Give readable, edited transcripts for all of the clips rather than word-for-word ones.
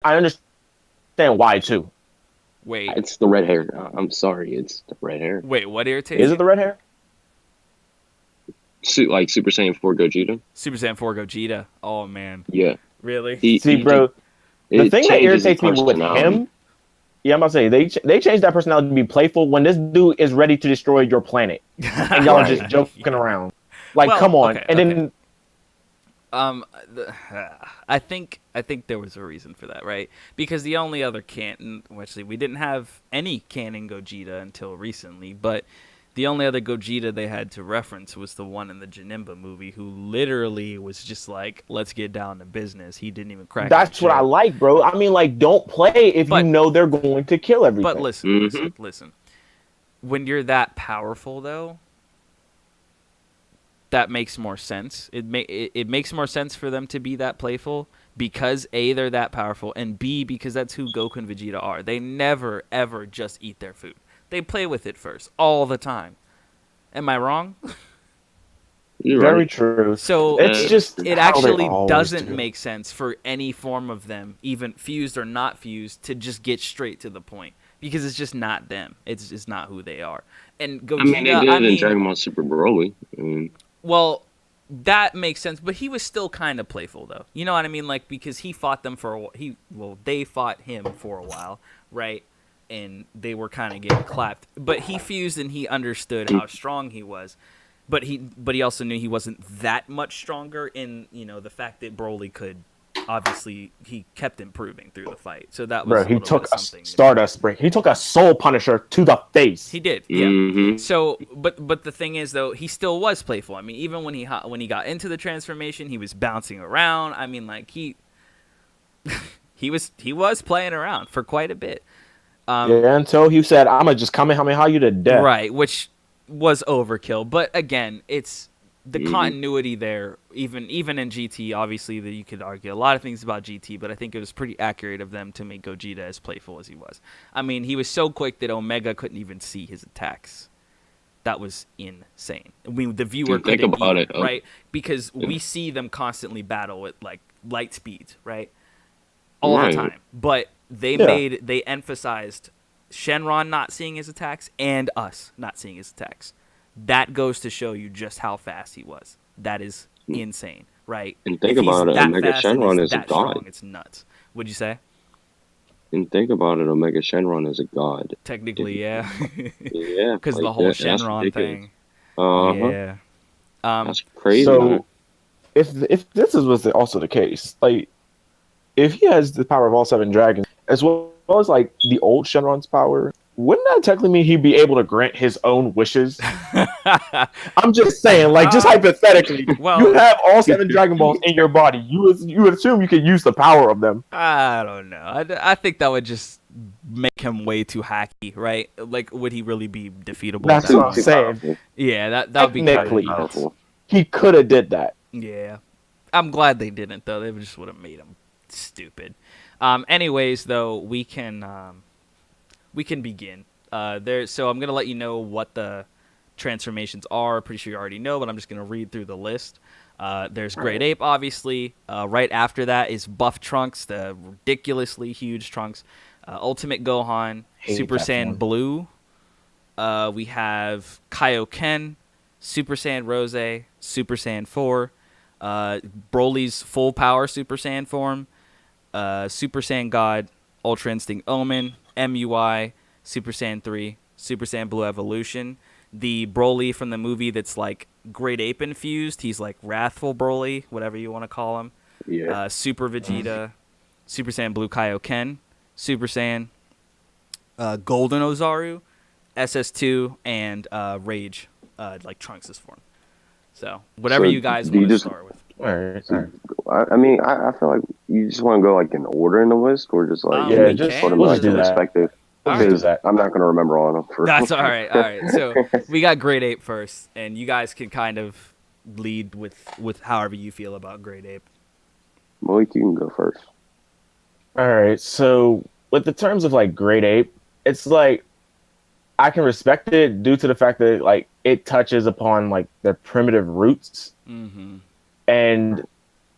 I understand why too. Wait, It's the red hair. I'm sorry, it's the red hair. wait, what irritates Is it you? the red hair? Like Super Saiyan 4 Gogeta. Super Saiyan 4 Gogeta. Oh man, Yeah, really? See, he bro, the it thing that changes his irritates me with personality. him, yeah, I'm about to say they changed that personality to be playful when this dude is ready to destroy your planet, and y'all are Right. just joking around. Like, Well, come on. okay, And okay. then The, I think there was a reason for that, right? Because the only other canon, well, actually, we didn't have any canon Gogeta until recently, but the only other Gogeta they had to reference was the one in the Janemba movie, who literally was just like, "Let's get down to business." He didn't even crack a that's what I joke. like, bro. I mean, like, don't play if you But know they're going to kill but everything. listen, Hmm. listen, listen. When you're that powerful, though, that makes more sense. It makes more sense for them to be that playful because A, they're that powerful, and B, because that's who Goku and Vegeta are. They never ever just eat their food. They play with it first all the time. Am I wrong? You're Very right. true. So It's Uh, just it how they actually always doesn't do. make sense for any form of them, even fused or not fused, to just get straight to the point because it's just not them. It's just not who they are. And I mean, they Gogeta, I did in mean, Dragon Ball Super Broly. I mean, well, that makes sense, but he was still kind of playful though. You know what I mean? Like because he fought them for they fought him for a while, right? And they were kind of getting clapped. But he fused and he understood how strong he was. But he also knew he wasn't that much stronger in, the fact that Broly could obviously he kept improving through the fight. So that Bro, was a he little bit took of a something to be. Stardust break. He took a Soul Punisher to the face. He did, yeah. hmm So, but the thing is, though, he still was playful. I mean, even when he got into the transformation, he was bouncing around. I mean, like he was playing around for quite a bit. Yeah, until he said, "I'm gonna just Kamehameha you to death." Right, which was overkill. But again, it's the hmm continuity there. Even in GT, obviously, that you could argue a lot of things about GT, but I think it was pretty accurate of them to make Gogeta as playful as he was. I mean, he was so quick that Omega couldn't even see his attacks. That was insane. I mean, the viewer And think couldn't about either, it. right? Because And- we see them constantly battle at like light speeds, right? All the right. time. But Yeah, they emphasized Shenron not seeing his attacks and us not seeing his attacks. That goes to show you just how fast he was. That is insane, right? And If think he's about it. that Omega fast and he's Shenron is a that strong, god. it's nuts. Would you say? And think about it. Omega Shenron is a god. If, Technically, yeah. yeah, Because the like whole that's Shenron ridiculous. thing. Uh huh. Yeah. Um, That's crazy, man. so if this is was also the case, like if he has the power of all seven dragons, as well as like the old Shenron's power, wouldn't that technically mean he'd be able to grant his own wishes? I'm just saying, like, just hypothetically, you well, have all seven Dragon Balls in your body. You would assume you could use the power of them. I don't know. I think that would just make him way too hacky, right? Like, would he really be defeatable at That's that what Too I'm too point? saying. powerful. Yeah, that would be kind of Too Technically, nuts. powerful. he could have did that. Yeah, I'm glad they didn't though. They just would have made him stupid. Anyways, though, we can begin. So I'm gonna let you know what the transformations are. Pretty sure you already know, but I'm just gonna read through the list. There's Great Ape, obviously. Right after that is Buff Trunks, the ridiculously huge Trunks. Ultimate Gohan, Hate Super that Saiyan form. Blue. We have Kaioken, Super Saiyan Rose, Super Saiyan 4, Broly's full power Super Saiyan form, Super Saiyan God, Ultra Instinct Omen, MUI, Super Saiyan 3, Super Saiyan Blue Evolution. The Broly from the movie that's like Great Ape infused. He's like Wrathful Broly, whatever you want to call him. Yeah. Super Vegeta, Super Saiyan Blue Kaioken, Super Saiyan, Golden Ozaru, SS2, and Rage, like Trunks' form. So whatever So you guys do you want to just? start with. All right, all right. I mean, I feel like you just want to go like in order in the list, or just like Yeah, We just put them we'll can. just like in do that. perspective. We'll All just right. do Because that. I'm not gonna remember all of them for. That's all right. All right. So we got Great Ape first, and you guys can kind of lead with however you feel about Great Ape. Malik, you can go first. All right. So with the terms of like Great Ape, it's like I can respect it due to the fact that like it touches upon like their primitive roots. Mm-hmm. And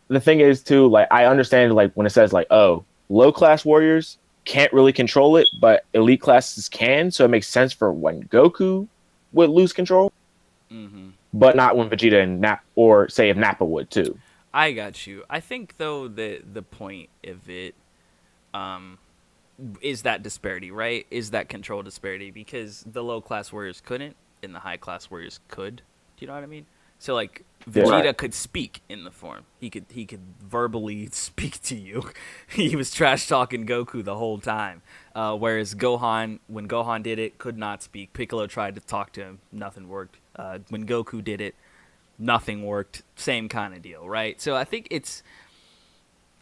the thing is too, like I understand like when it says like, oh, low class warriors can't really control it, but elite classes can. So it makes sense for when Goku would lose control, but not when Vegeta and or say if Nappa would too. I got you. I think though that the point of it is that disparity, right? Is that control disparity, because the low class warriors couldn't and the high class warriors could. Do you know what I mean? So like Vegeta could speak in the form. He could verbally speak to you. He was trash talking Goku the whole time. Whereas Gohan, when Gohan did it, could not speak. Piccolo tried to talk to him, nothing worked. When Goku did it, nothing worked. Same kind of deal, right? So I think it's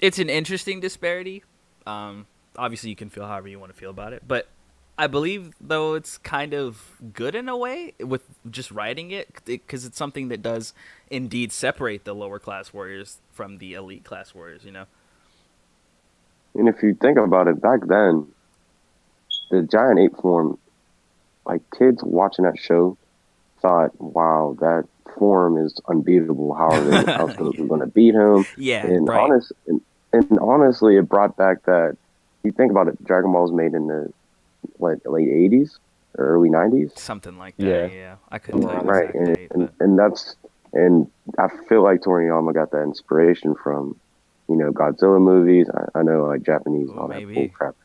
an interesting disparity. Obviously, you can feel however you want to feel about it, but I believe, though, it's kind of good in a way with just writing it, because it's something that does indeed separate the lower class warriors from the elite class warriors, you know? And if you think about it, back then, the Giant Ape form, like kids watching that show thought, wow, that form is unbeatable. How are they going to beat him? Yeah, and right. And honestly, it brought back that, you think about it, Dragon Ball was made in the late 80s or early 90s. Something like that, yeah. I couldn't tell you the right. exact date. And I feel like Toriyama got that inspiration from, Godzilla movies. I know, like, Japanese and all that bull crap.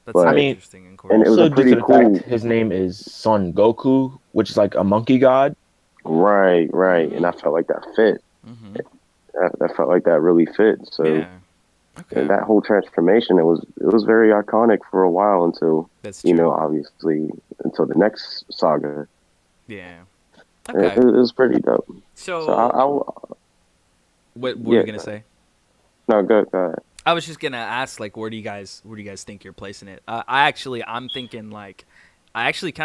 That's but, interesting. And it was also, pretty cool. Fact, his name is Son Goku, which is like a monkey god. Right. And I felt like that fit. I felt like that really fit. So. Yeah. Okay. And that whole transformation, it was very iconic for a while until, obviously until the next saga. Yeah. Okay. It was pretty dope. So what were you gonna say? No, go ahead. I was just gonna ask, like, where do you guys think you're placing it? I actually kind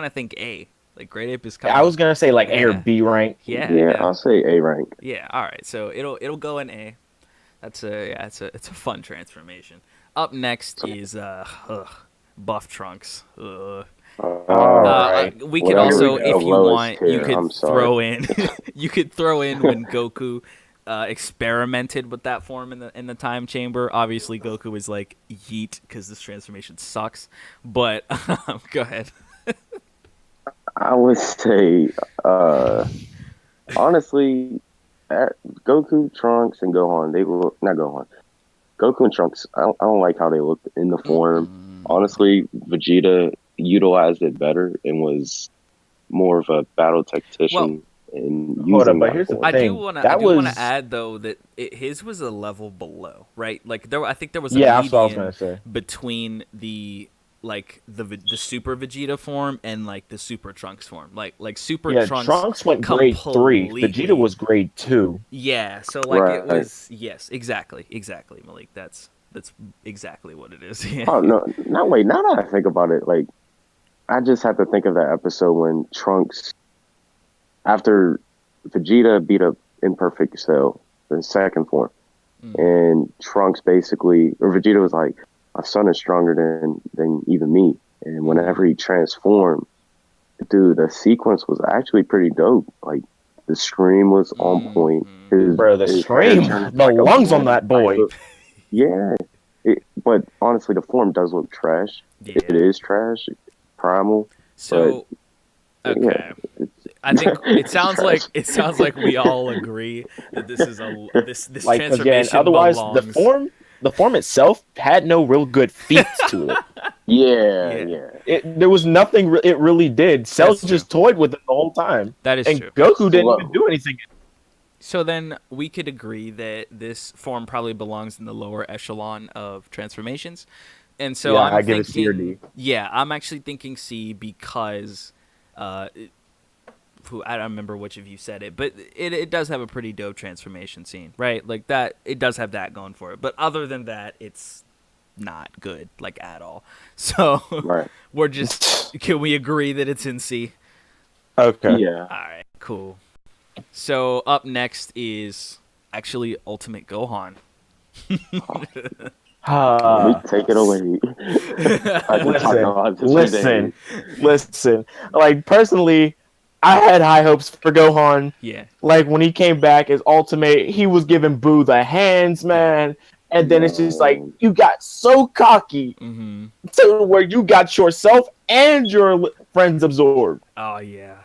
of think A. Like, Great Ape is kind of. I was gonna say like A or B rank. Yeah. I'll say A rank. Yeah. All right. So it'll go in A. It's a fun transformation. Up next is Buff Trunks. Right. We could also, if you want, you could throw in when Goku experimented with that form in the time chamber. Obviously, Goku was like, yeet, because this transformation sucks. But go ahead. I would say, honestly, Goku, Trunks, and Gohan, they look, not Gohan, Goku and Trunks, I don't like how they looked in the form. Honestly, Vegeta utilized it better and was more of a battle tactician. But here's the thing. I do want to add, though, that his was a level below, right? Like, I think there was a median between the Super Vegeta form and like the Super Trunks form. Like Super Trunks went grade 3. Vegeta was grade 2. Yeah, so like it was exactly, Malik. That's exactly what it is. Yeah. Oh no, wait. Now that I think about it, like I just have to think of that episode when Trunks, after Vegeta beat up Imperfect Cell, the second form, and Trunks basically, or Vegeta was like, my son is stronger than even me. And whenever he transformed, dude, the sequence was actually pretty dope. Like, the scream was on point. The scream, the lungs on that boy. Yeah. But honestly, the form does look trash. Yeah. It is trash. Primal. So, okay. Yeah, I think it sounds like we all agree that this is this like, transformation otherwise belongs. The form itself had no real good feats to it. Yeah. There was nothing it really did. Cell just toyed with it the whole time. That is true. Goku didn't even do anything. So then we could agree that this form probably belongs in the lower echelon of transformations. And so I give it C or D. Yeah, I'm actually thinking C because I don't remember which of you said it, but it does have a pretty dope transformation scene, right? Like that, it does have that going for it. But other than that, it's not good, like at all. So we're just, can we agree that it's in C? Okay. Yeah. All right, cool. So up next is actually Ultimate Gohan. Take it away. Listen. Like, personally, I had high hopes for Gohan. Yeah. Like, when he came back as Ultimate, he was giving Boo the hands, man. and then it's just like No. you got so cocky Mm-hmm. to where you got yourself and your friends absorbed. Oh yeah,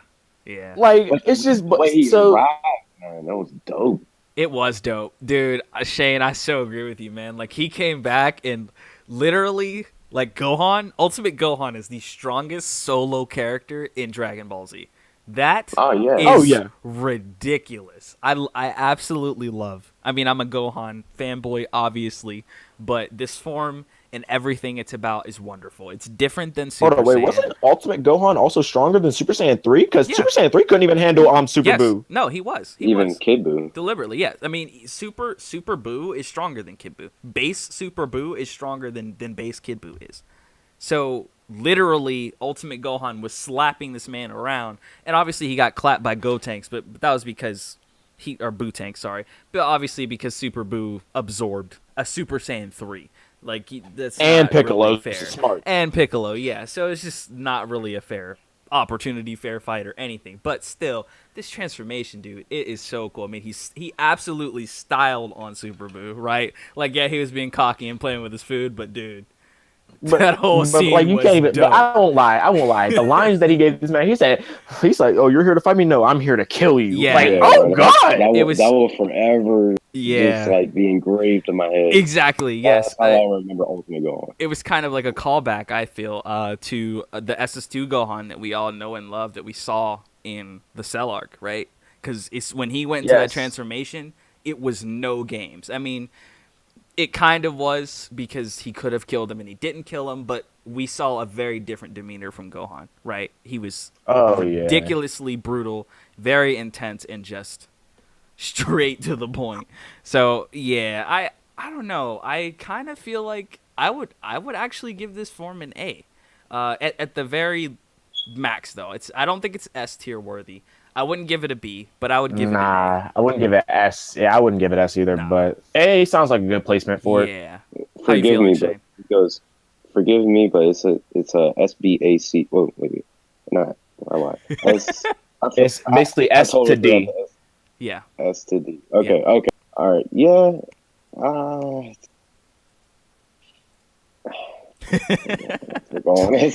yeah. Like But it's just the way he so. rapped, man, that was dope. It was dope, dude. Shane, I so agree with you, man. Like he came back and literally, like Gohan, Ultimate Gohan is the strongest solo character in Dragon Ball Z. That Oh yeah. Oh is yeah, ridiculous. I absolutely love. I mean, I'm a Gohan fanboy, obviously, but this form and everything it's about is wonderful. It's different than hold Super on, wait, Saiyan. wasn't Ultimate Gohan also stronger than Super Saiyan 3? Because Yeah. Super Saiyan 3 couldn't even handle Super Yes. Buu. No, he was. He Even was. Kid Buu. Deliberately, yes. I mean, Super Buu is stronger than Kid Buu. Base Super Buu is stronger than base Kid Buu is. So literally, Ultimate Gohan was slapping this man around, and obviously he got clapped by Gotenks, but that was because Buu-Tanks, sorry, but obviously because Super Buu absorbed a Super Saiyan 3. Like that's And not Piccolo, really fair. smart. And Piccolo, yeah. So it's just not really a fair opportunity, fair fight, or anything. But still, this transformation, dude, it is so cool. I mean, he absolutely styled on Super Buu, right? Like, yeah, he was being cocky and playing with his food, but dude, that whole But like scene you was can't even. But dope. I won't lie. I won't lie. The lines that he gave this man, he's like, "Oh, you're here to fight me? No, I'm here to kill you." Yeah. Like, Yeah, oh that, god. It was- that will forever Yeah, just like be engraved in my head. exactly. Yes, That's how I remember Ultimate Gohan. it was kind of like a callback, I feel, to the SS2 Gohan that we all know and love that we saw in the Cell arc, right? Because it's when he went into that Yes. transformation, it was no games. I mean, it kind of was because he could have killed him and he didn't kill him, but we saw a very different demeanor from Gohan, right? He was Oh yeah. ridiculously brutal, very intense, and just straight to the point. So yeah, I don't know. I kind of feel like I would actually give this form an A, at the very max though. I don't think it's S tier worthy. I wouldn't give it a B, but I would give it an Nah, I wouldn't give it S. Yeah, I wouldn't give it S either. Nah. But A sounds like a good placement A. for it. Yeah. How you Forgive feeling, me, Shane? but because forgive me, but it's a SBAC. Whoa, wait, not. I lied. It's basically S totally to D. forgot the Yeah. S to D. Okay, okay, all right, yeah.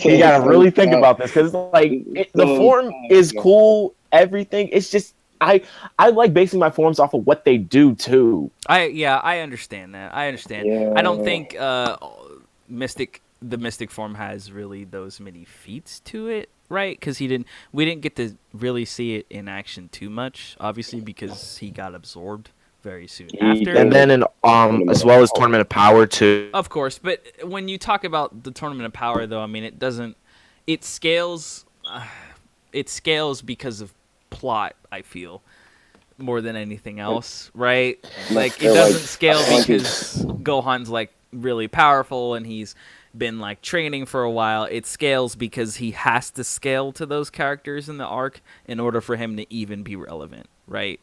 You gotta really think about this because the form is cool. Everything. It's just I like basing my forms off of what they do too. I understand that. I understand. Yeah. I don't think the Mystic form has really those many feats to it, right? Because we didn't get to really see it in action too much, obviously because he got absorbed very soon after. And then as well as Tournament of Power too. Of course, but when you talk about the Tournament of Power, though, I mean it scales because of plot. I feel more than anything else, right? Like it doesn't scale because Gohan's like really powerful and he's been like training for a while. It scales because he has to scale to those characters in the arc in order for him to even be relevant, right?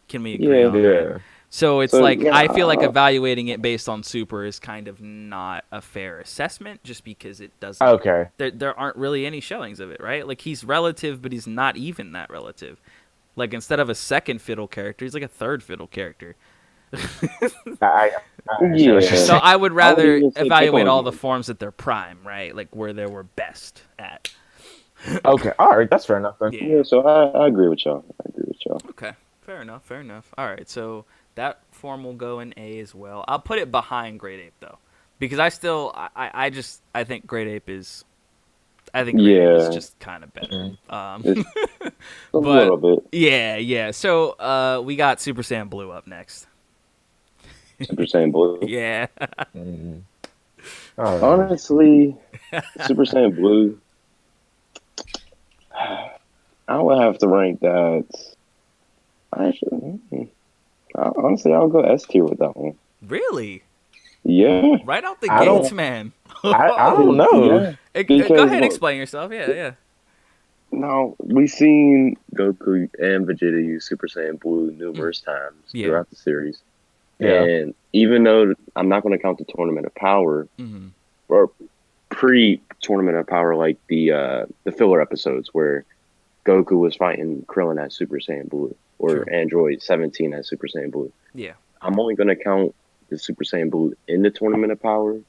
Can we agree on that? So it's I feel like evaluating it based on Super is kind of not a fair assessment just because it doesn't. Okay. There aren't really any showings of it, right? Like he's relative, but he's not even that relative. Like instead of a second fiddle character, he's like a third fiddle character. Yeah. So I would rather even say evaluate Piccolo all the again. forms at their prime, right? Like where they were best at. Okay. All right. That's fair enough. Then. Yeah. Yeah, so I agree with y'all. Okay. Fair enough. Fair enough. All right. So that form will go in A as well. I'll put it behind Great Ape though, because I think Great Ape is. I think Great Ape is just kind of better. A But- little bit. Yeah. So we got Super Saiyan Blue up next. Super Saiyan Blue. Yeah. All right. Honestly, Super Saiyan Blue, I would have to rank that. Honestly, I'll go S tier with that one. Really? Yeah. Right out the I don't- gates, man. I don't know. Yeah. Go Because, ahead and look, explain yourself. Yeah. Now, we've seen Goku and Vegeta use Super Saiyan Blue numerous times Yeah. throughout the series. Yeah. And even though I'm not going to count the Tournament of Power, Mm-hmm. or pre-Tournament of Power, like the filler episodes where Goku was fighting Krillin as Super Saiyan Blue, or True. Android 17 as Super Saiyan Blue. Yeah. I'm only going to count the Super Saiyan Blue in the Tournament of Power,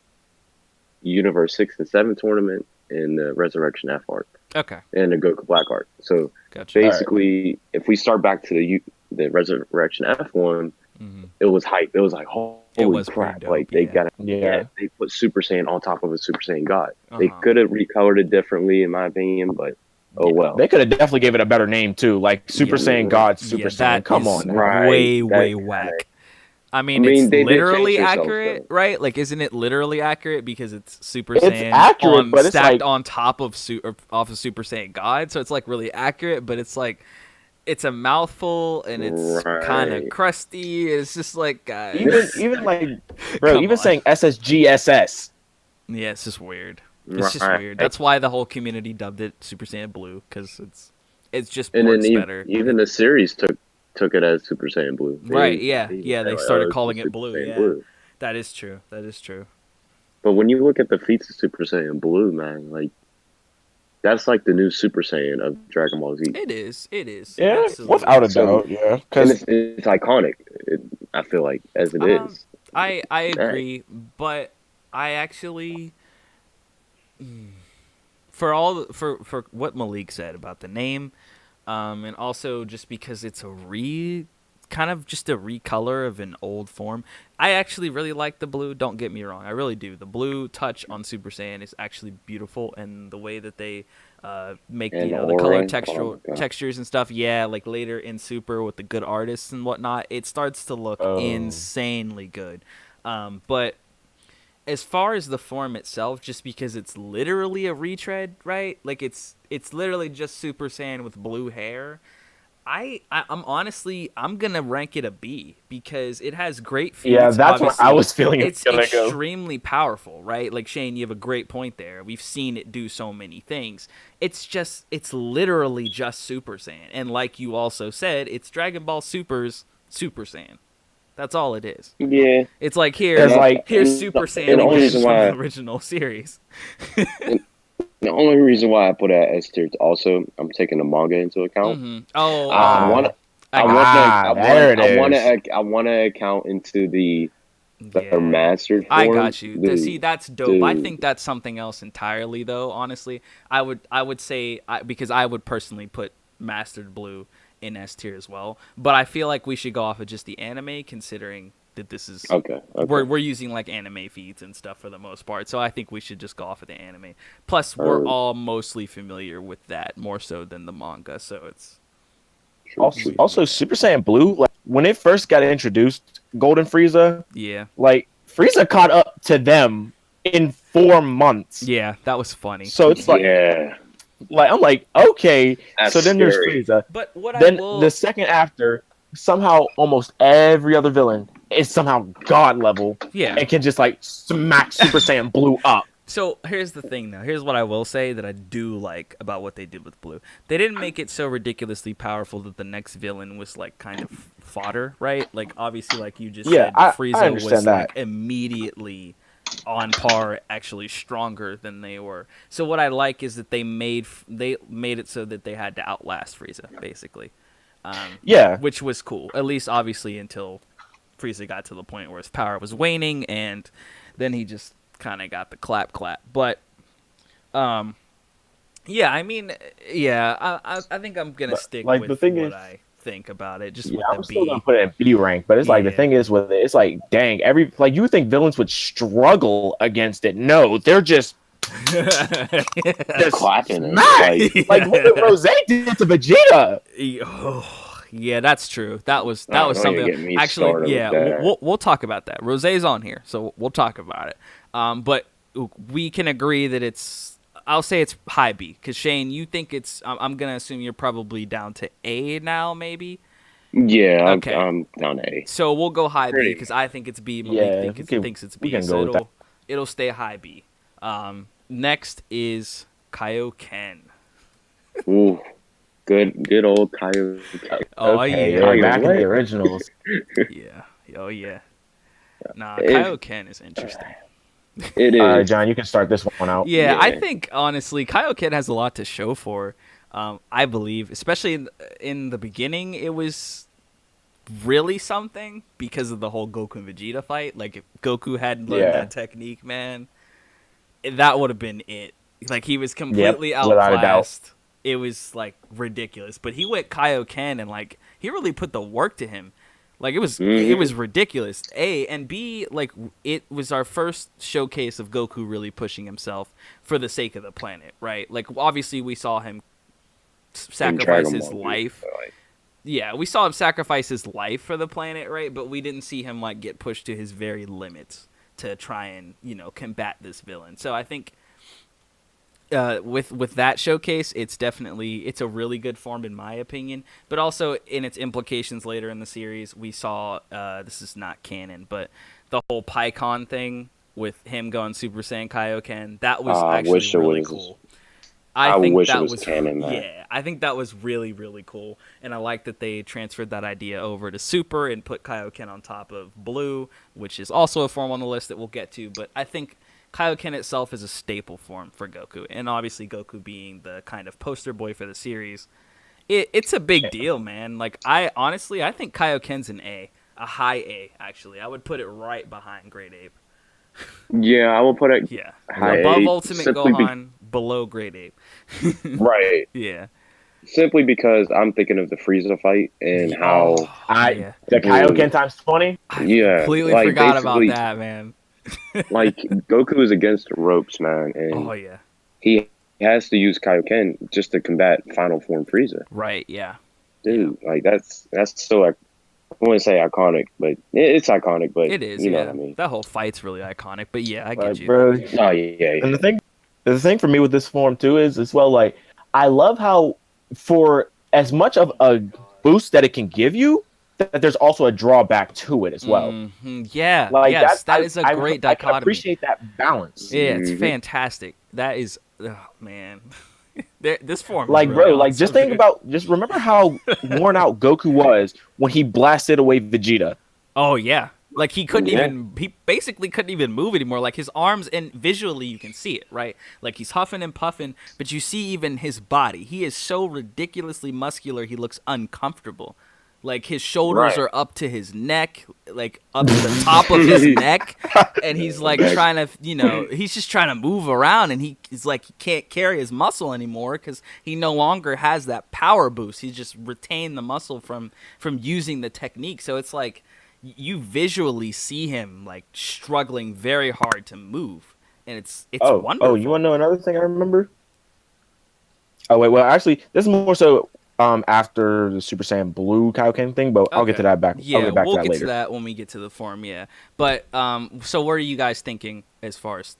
Universe 6 and 7 tournament, and the Resurrection F arc, Okay, and the Goku Black arc. So gotcha. basically, if we start back to the Resurrection F one, it was hype. It was like, holy It was pretty crap! dope, Like they got Yeah. they put Super Saiyan on top of a Super Saiyan God. They Uh-huh. could have recolored it differently, in my opinion, but oh well. They could have definitely gave it a better name too, like Super Yeah. Saiyan God, Super Yeah, Saiyan. that Come is on, now. Right. way That- whack. I mean, I mean, it's they did change literally themselves, accurate, though. right? Like, isn't it literally accurate because it's Super It's Saiyan accurate, but it's stacked like- on top of off of Super Saiyan God? So it's like really accurate, but it's like it's a mouthful and it's kind of Right. crusty. It's just like guys, Even like, bro, Come even on. saying SSGSS. yeah, it's just weird. It's just Right. weird. That's why the whole community dubbed it Super Saiyan Blue because it's just And then works better. even the series took it as Super Saiyan Blue. Right, yeah. They Yeah, they like, started it's calling Super it Blue, Saiyan yeah. Blue. That is true. That is true. But when you look at the feats of Super Saiyan Blue, man, like that's like the new Super Saiyan of Dragon Ball Z. It is. It is. Yeah, Absolutely. without a So- doubt. Yeah, And because it's iconic. I feel like as it is. I Right. agree, but I actually for what Malik said about the name, and also just because it's kind of just a recolor of an old form. I actually really like the blue. Don't get me wrong, I really do. The blue touch on Super Saiyan is actually beautiful, and the way that they make And the the color aura. textural Oh my God. textures and stuff. Yeah, like later in Super with the good artists and whatnot, it starts to look Oh. insanely good. But as far as the form itself, just because it's literally a retread, right? Like it's literally just Super Saiyan with blue hair. I'm honestly gonna rank it a B because it has great feats. yeah, that's what I obviously. was feeling. It's gonna go. extremely powerful, right? Like Shane, you have a great point there. We've seen it do so many things. It's literally just Super Saiyan, and like you also said, it's Dragon Ball Super's Super Saiyan. That's all it is. Yeah. It's like It's like- here's and Super the Saiyan only again reason from why- the original series. The only reason why I put it at S tier is also I'm taking the manga into account. Oh, I want to. I I got want to. there it I want to account into the yeah. mastered form. I got you. See, that's dope. I dude. think that's something else entirely, though. Honestly, I would say because I would personally put Mastered Blue in S tier as well. But I feel like we should go off of just the anime, considering that this is Okay. we're using like anime feeds and stuff for the most part. So I think we should just go off of the anime. Plus, we're all mostly familiar with that more so than the manga. So it's Also, Super Saiyan Blue, like when it first got introduced, Golden Frieza, yeah, like Frieza caught up to them in 4 months. yeah, that was funny. So it's like, yeah. I'm like, okay. That's so then there's scary. Frieza. But what Then I will the second after, somehow almost every other villain is somehow god level yeah. and can just like smack Super Saiyan Blue up. So here's the thing, though. Here's what I will say that I do like about what they did with Blue. They didn't make it so ridiculously powerful that the next villain was like kind of fodder, right? Like obviously, like you just Yeah, said, I Frieza understand was that. like immediately on par, actually stronger than they were. So what I like is that they made it so that they had to outlast Frieza, basically. Yeah. Which was cool. At least, obviously, until Frieza got to the point where his power was waning, and then he just kind of got the clap. But, yeah, I mean, yeah, I think I'm gonna But, stick like, with the thing what is- I think about it, just Yeah, with I'm the still B. gonna put it in B rank, but it's like the Yeah. thing is with it, it's like, dang, you would think villains would struggle against it. No, they're just Clapping it. smack. Like what did Rose did to Vegeta. Oh, yeah, that's true. That was Oh, don't even something. get me Actually, started yeah, with that. we'll talk about that. Rosé's on here, so we'll talk about it. But we can agree that I'll say it's high B because Shane, you think it's. I'm gonna assume you're probably down to A now, maybe. Yeah. Okay. I'm down A. So we'll go high B Pretty. because I think it's B. Malik Yeah, thinks it's we B. can So go with that. it'll stay high B. Next is Kaioken. Ooh. Good old Kaio. Oh Okay, yeah, yeah, back in the originals. yeah. Oh yeah. Nah, If- Kaioken is interesting. It is. John, you can start this one out. Yeah, I Yeah. think honestly, Kaioken has a lot to show for. I believe, especially in the beginning, it was really something because of the whole Goku and Vegeta fight. Like if Goku hadn't learned Yeah. that technique, man, that would have been it. Like he was Yep, completely without a doubt. outclassed. It was like ridiculous. But he went Kaioken and like he really put the work to him. Like it was ridiculous. A and B, like it was our first showcase of Goku really pushing himself for the sake of the planet, right? Like obviously we saw him sacrifice Dragon his Ball, life. dude, like, Yeah, we saw him sacrifice his life for the planet, right? But we didn't see him like get pushed to his very limits to try and combat this villain. So I think with that showcase, it's a really good form in my opinion. But also in its implications later in the series, we saw this is not canon, but the whole PyCon thing with him going Super Saiyan Kaioken, that was I actually wish it really was- cool. I think wish it that was canon, man. Yeah, I think that was really, really cool. And I like that they transferred that idea over to Super and put Kaioken on top of Blue, which is also a form on the list that we'll get to. But I think Kaioken itself is a staple form for Goku. And obviously Goku being the kind of poster boy for the series, it's a big deal, man. Like, I think Kaioken's an A. A high A, actually. I would put it right behind Great Ape. Yeah, I will put it Yeah. high Above A, Ultimate simply Gohan, below Great Ape. right. Yeah. Simply because I'm thinking of the Frieza fight and how yeah. The Kaioken times 20. I yeah, completely like, forgot about basically, that, man. like Goku is against the ropes, man, and Oh, yeah. he has to use Kaioken just to combat Final Form Frieza. Right, yeah. Dude, like that's so I wouldn't say iconic, but it's iconic. But It is, you know yeah. what I mean. That whole fight's really iconic, but yeah, I get Like, you. bro, Oh yeah, and the thing for me with this form too is as well, like, I love how for as much of a boost that it can give you, that there's also a drawback to it as well. Yeah, Like yes, that I, is a I, great I can dichotomy. appreciate that balance. Yeah, it's Mhm. fantastic. That is, oh, man. This form Like, is really bro, like awesome, just think dude. about, just remember how worn out Goku was when he blasted away Vegeta. Oh, yeah. Like, he Yeah. basically couldn't even move anymore. Like, his arms, and visually you can see it, right? Like, he's huffing and puffing, but you see even his body. He is so ridiculously muscular, he looks uncomfortable. Like, his shoulders Right. are up to his neck, like, up to the top of his neck, and he's, like, trying to, he's just trying to move around, and he's like, he can't carry his muscle anymore because he no longer has that power boost. He's just retained the muscle from using the technique. So it's like, you visually see him like struggling very hard to move, and it's wonderful. Oh, you want to know another thing I remember? Oh wait, well actually, this is more so after the Super Saiyan Blue Kaioken thing, but I'll get to that back. Yeah, I'll get back we'll to that get later. to that when we get to the form. Yeah, but so what are you guys thinking as far as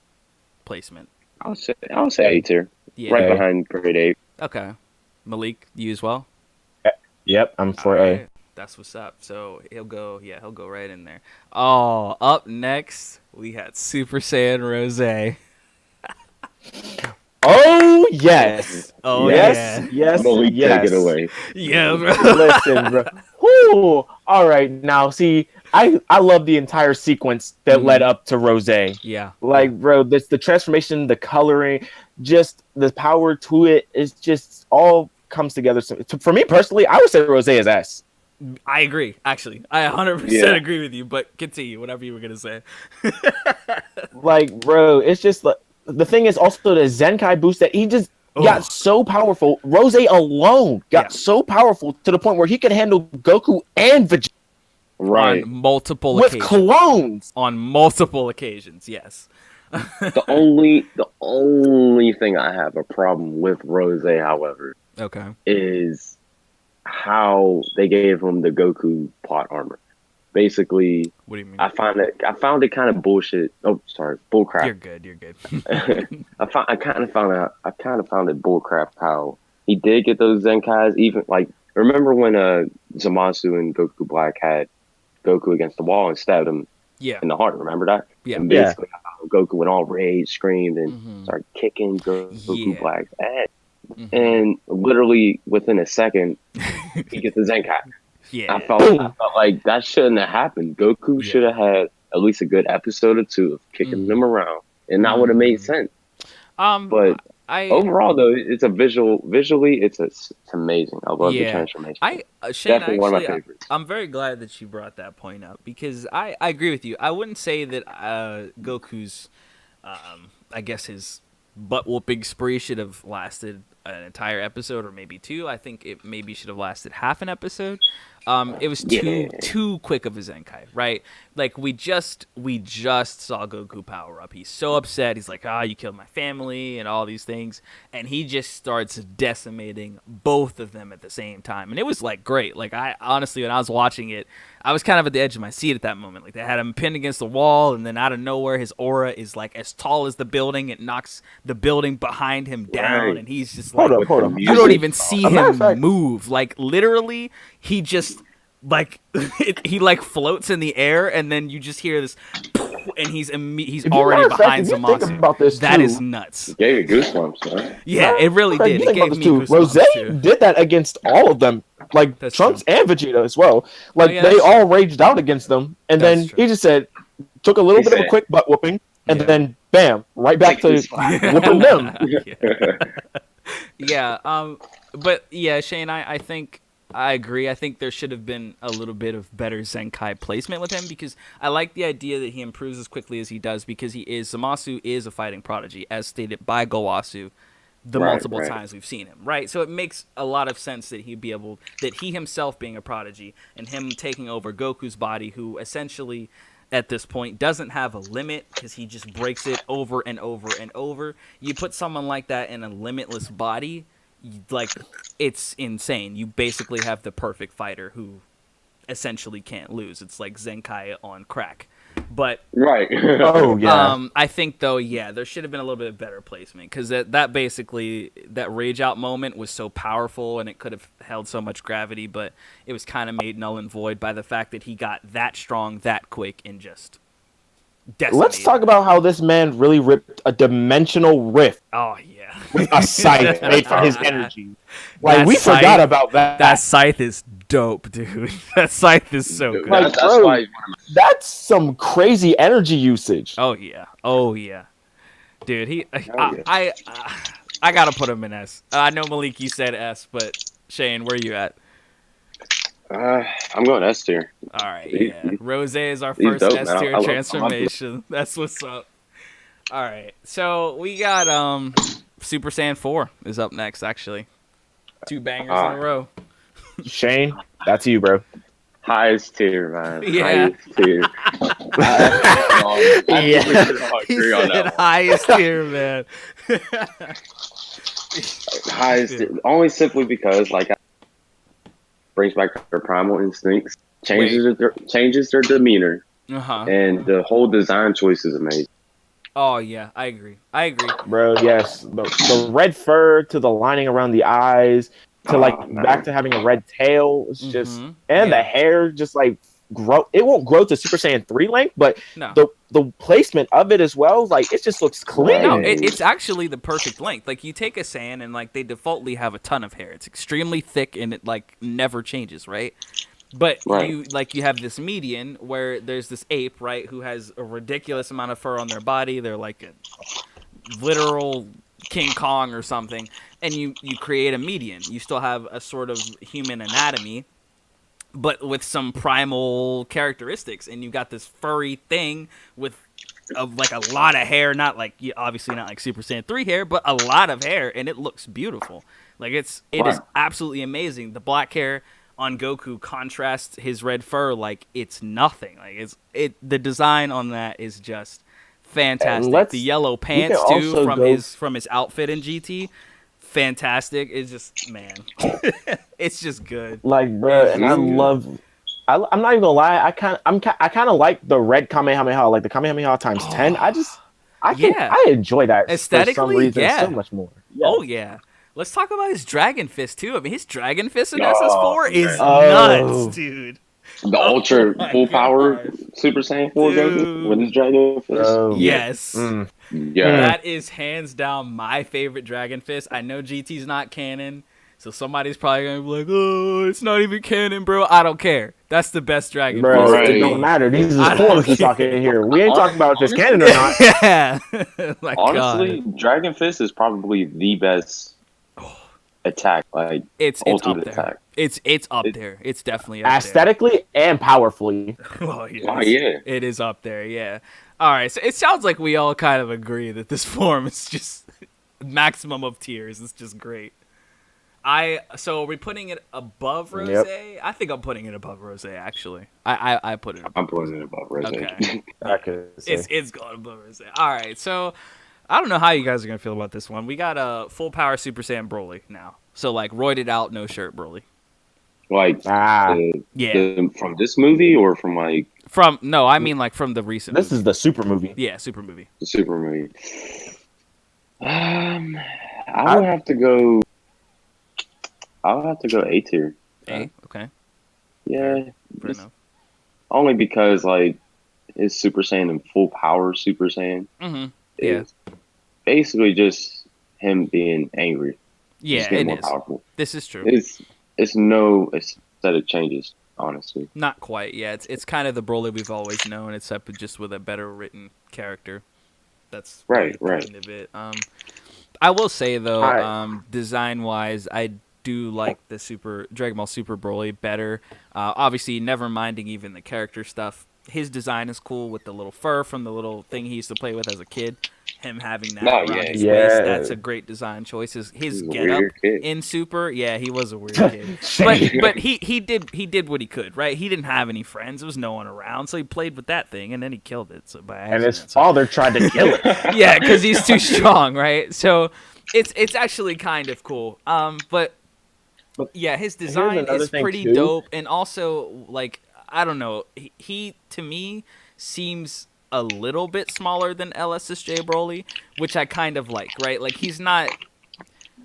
placement? I'll say A tier, Yeah. right A. behind Grade A. Okay, Malik, you as well. Yep, I'm for All A. right, that's what's up. So he'll go right in there. Oh, up next we had Super Saiyan Rose. Oh yes. Oh yes, yeah. yes, Malik, yes. take it away. Yeah, bro. Listen, bro. Whoo! All right, now see, I love the entire sequence that led up to Rose. Yeah. Like, bro, this the transformation, the coloring, just the power to it is just all comes together. So, for me personally, I would say Rose is S. I agree. Actually, I 100% Yeah. agree with you. But continue, whatever you were gonna say. Like, bro, it's just like the thing is also the Zenkai boost that he just got so powerful. Rose alone got so powerful to the point where he could handle Goku and Vegeta Right. On multiple with occasions. clones. On multiple occasions, yes. The only thing I have a problem with Rose, however, Okay. is how they gave him the Goku plot armor. Basically, What do you mean? I found it kind of bullshit. Oh, sorry, bullcrap. You're good. You're good. I kind of found it bullcrap how he did get those Zenkais. Even like remember when Zamasu and Goku Black had Goku against the wall and stabbed him Yeah. in the heart. Remember that? Yeah. And basically, how Goku went all rage, screamed, and Mhm. started kicking Goku Yeah. Black's ass. Mhm. And literally within a second, he gets the Zenkai. Yeah. I felt like that shouldn't have happened. Goku Yeah. should have had at least a good episode or two of kicking Mhm. them around, and that would have made sense. Um. But Overall, though, it's a visually, it's amazing. I love the Yeah, transformation. Shane, Definitely one of my actually, favorites. I'm very glad that you brought that point up because I agree with you. I wouldn't say that Goku's, I guess his butt whooping spree should have lasted an entire episode or maybe two. I think it maybe should have lasted half an episode. It was Yeah, too quick of a Zenkai, right? Like we just saw Goku power up. He's so upset. He's like, you killed my family and all these things, and he just starts decimating both of them at the same time. And it was like great. Like I honestly, when I was watching it, I was kind of at the edge of my seat at that moment. Like they had him pinned against the wall, and then out of nowhere, his aura is like as tall as the building. It knocks the building behind him down, right. and he's just like, Hold up. you don't even see A matter him of fact, move. Like literally, he just like he like floats in the air, and then you just hear this, and he's already behind if you think Zamasu. about this That too, is nuts. it gave you goosebumps, man. Yeah, it really Like, did. you It think about gave this me too. goosebumps Rose too. did that against all of them, like That's Trunks true. and Vegeta as well. Like yeah, they that's all raged out against them, and That's then true. he just said, took a little He bit of a said, quick butt whooping, and Yeah. then bam, right back Take to this slap. whooping them. Yeah. But yeah, Shane, I think I agree. I think there should have been a little bit of better Zenkai placement with him because I like the idea that he improves as quickly as he does because Zamasu is a fighting prodigy, as stated by Gowasu the Right, multiple right. times we've seen him, right? So it makes a lot of sense that that he himself being a prodigy and him taking over Goku's body, who essentially at this point doesn't have a limit because he just breaks it over and over and over. You put someone like that in a limitless body, like it's insane. You basically have the perfect fighter who essentially can't lose. It's like Zenkai on crack. But Right. Oh yeah. I think though, yeah, there should have been a little bit better placement because that basically that rage out moment was so powerful and it could have held so much gravity, but it was kind of made null and void by the fact that he got that strong that quick and just decimated. Let's talk about how this man really ripped a dimensional rift Oh yeah, with a scythe made from his energy. Like That we scythe- forgot about that. that scythe is dope, dude. That scythe is so good. Like, that's bro, why he's one of That's some crazy energy usage. Oh yeah, dude. yeah. I gotta put him in S. I know Malik, you said S, but Shane, where you at? I'm going S tier. All right, He- yeah. Rose is our he's first dope, man. S tier I love transformation. That's what's up. All right, so we got Super Saiyan 4 is up next. Actually, 2 bangers in a row. Shane, that's you, bro. Highest tier, man. Yeah. Highest tier. Yeah. He agree on said that one. highest tier, man. Highest tier. Only simply because, like, brings back their primal instincts, changes their demeanor, Uh-huh. and the whole design choice is amazing. Oh yeah, I agree. Bro, yes. The red fur to the lining around the eyes to like Oh, man. back to having a red tail. It's just Mhm. and Yeah. the hair just like grow. It won't grow to Super Saiyan 3 length, but No. the placement of it as well, like it just looks clean. No, Right. it's actually the perfect length. Like you take a Saiyan and like they defaultly have a ton of hair. It's extremely thick and it like never changes, right? But Right. you have this median where there's this ape, right, who has a ridiculous amount of fur on their body. They're like a literal King Kong or something, and you create a median. You still have a sort of human anatomy, but with some primal characteristics, and you got this furry thing with like a lot of hair, not like obviously not like Super Saiyan 3 hair, but a lot of hair, and it looks beautiful. Like it is Right. absolutely amazing. The black hair on Goku contrasts his red fur like it's nothing. Like the design on that is just fantastic. let's- The yellow can pants too also from go- his outfit in GT, fantastic. It's just man, it's just good. Like, bro, and I Mhm. love. I'm not even gonna lie. I kind of like the red Kamehameha, like the Kamehameha times 10. Yeah. I enjoy that for some Aesthetically, reason yeah. so much more. Yeah. Oh yeah. Let's talk about his Dragon Fist too. I mean, his Dragon Fist in Oh, SS4 is man. nuts, dude. The Oh ultra my full power gosh. Super Saiyan 4 Dude. Goku with his dragon fist. Bro. Yes. Yeah. That is hands down my favorite Dragon Fist. I know GT's not canon, So somebody's probably gonna be like, "Oh, it's not even canon, bro." I don't care. That's the best Dragon Bro, Fist to it don't me. matter. These is I don't spoilers we talking care. here. We ain't talking about if it's Honestly, canon or not. Yeah. My honestly, God. Dragon Fist is probably the best attack, like It's up ultimate there. attack. It's up It- there. It's definitely up there. Aesthetically and powerfully. Oh, yes. Oh yeah, It is up there, yeah. All right, so it sounds like we all kind of agree that this form is just maximum of tiers. It's just great. So are we putting it above Rose? Yep. I think I'm putting it above Rose actually. I put it above. I'm putting it above Rose. Okay. I could say. It's going above Rose. All right, so I don't know how you guys are gonna feel about this one. We got a full power Super Saiyan Broly now. So like roided out, no shirt Broly. Like Yeah. from this movie or from like I mean like from the recent. This movie. is the super movie. Yeah, super movie. the Super movie. I would have to go. I would have to go A tier. A, okay. Yeah, Fair just enough. only because like his Super Saiyan and full power Super Saiyan Mm-hmm. Yeah. is basically just him being angry. Yeah, Just getting it more is. powerful. This is true. It's no aesthetic changes, honestly. Not quite. Yeah, it's kind of the Broly we've always known, except just with a better written character. That's Right, really right. the end of it. I will say though, Hi. design wise, I do like the Dragon Ball Super Broly better. Obviously, never minding even the character stuff. His design is cool with the little fur from the little thing he used to play with as a kid. Him having that Oh, around yeah, his yeah. waist, that's a great design choice. His He's a get up weird kid. in Super, yeah, he was a weird kid. but he did what he could, right? He didn't have any friends. There was no one around, so he played with that thing, and then he killed it. So by And his accident. So- father tried to kill it. yeah, because he's too strong, right? So it's actually kind of cool. But yeah, his design another is thing, pretty too. dope, and also like I don't know, he to me seems a little bit smaller than LSSJ Broly, which I kind of like, right? Like he's not.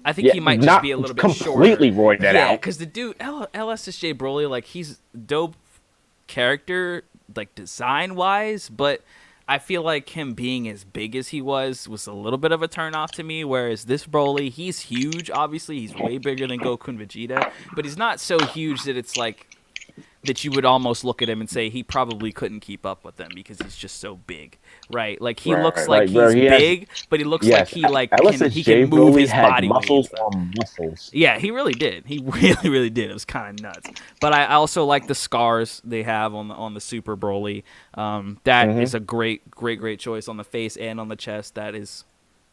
I think Yeah, he might just not be a little bit completely shorter. roided Yeah, out. because the dude LSSJ Broly, like he's dope character, like design wise, but I feel like him being as big as he was a little bit of a turnoff to me. Whereas this Broly, he's huge. Obviously, he's way bigger than Goku and Vegeta, but he's not so huge that it's like that you would almost look at him and say he probably couldn't keep up with them because he's just so big, right? Like he Right, looks right. like Like, bro, he's he has- big, but he looks Yes, like he LSSJ can move Broly his had body weight and muscles stuff. on muscles. Yeah, he really did. He really, really did. It was kind of nuts. But I also like the scars they have on the Super Broly. That is a great choice on the face and on the chest. That is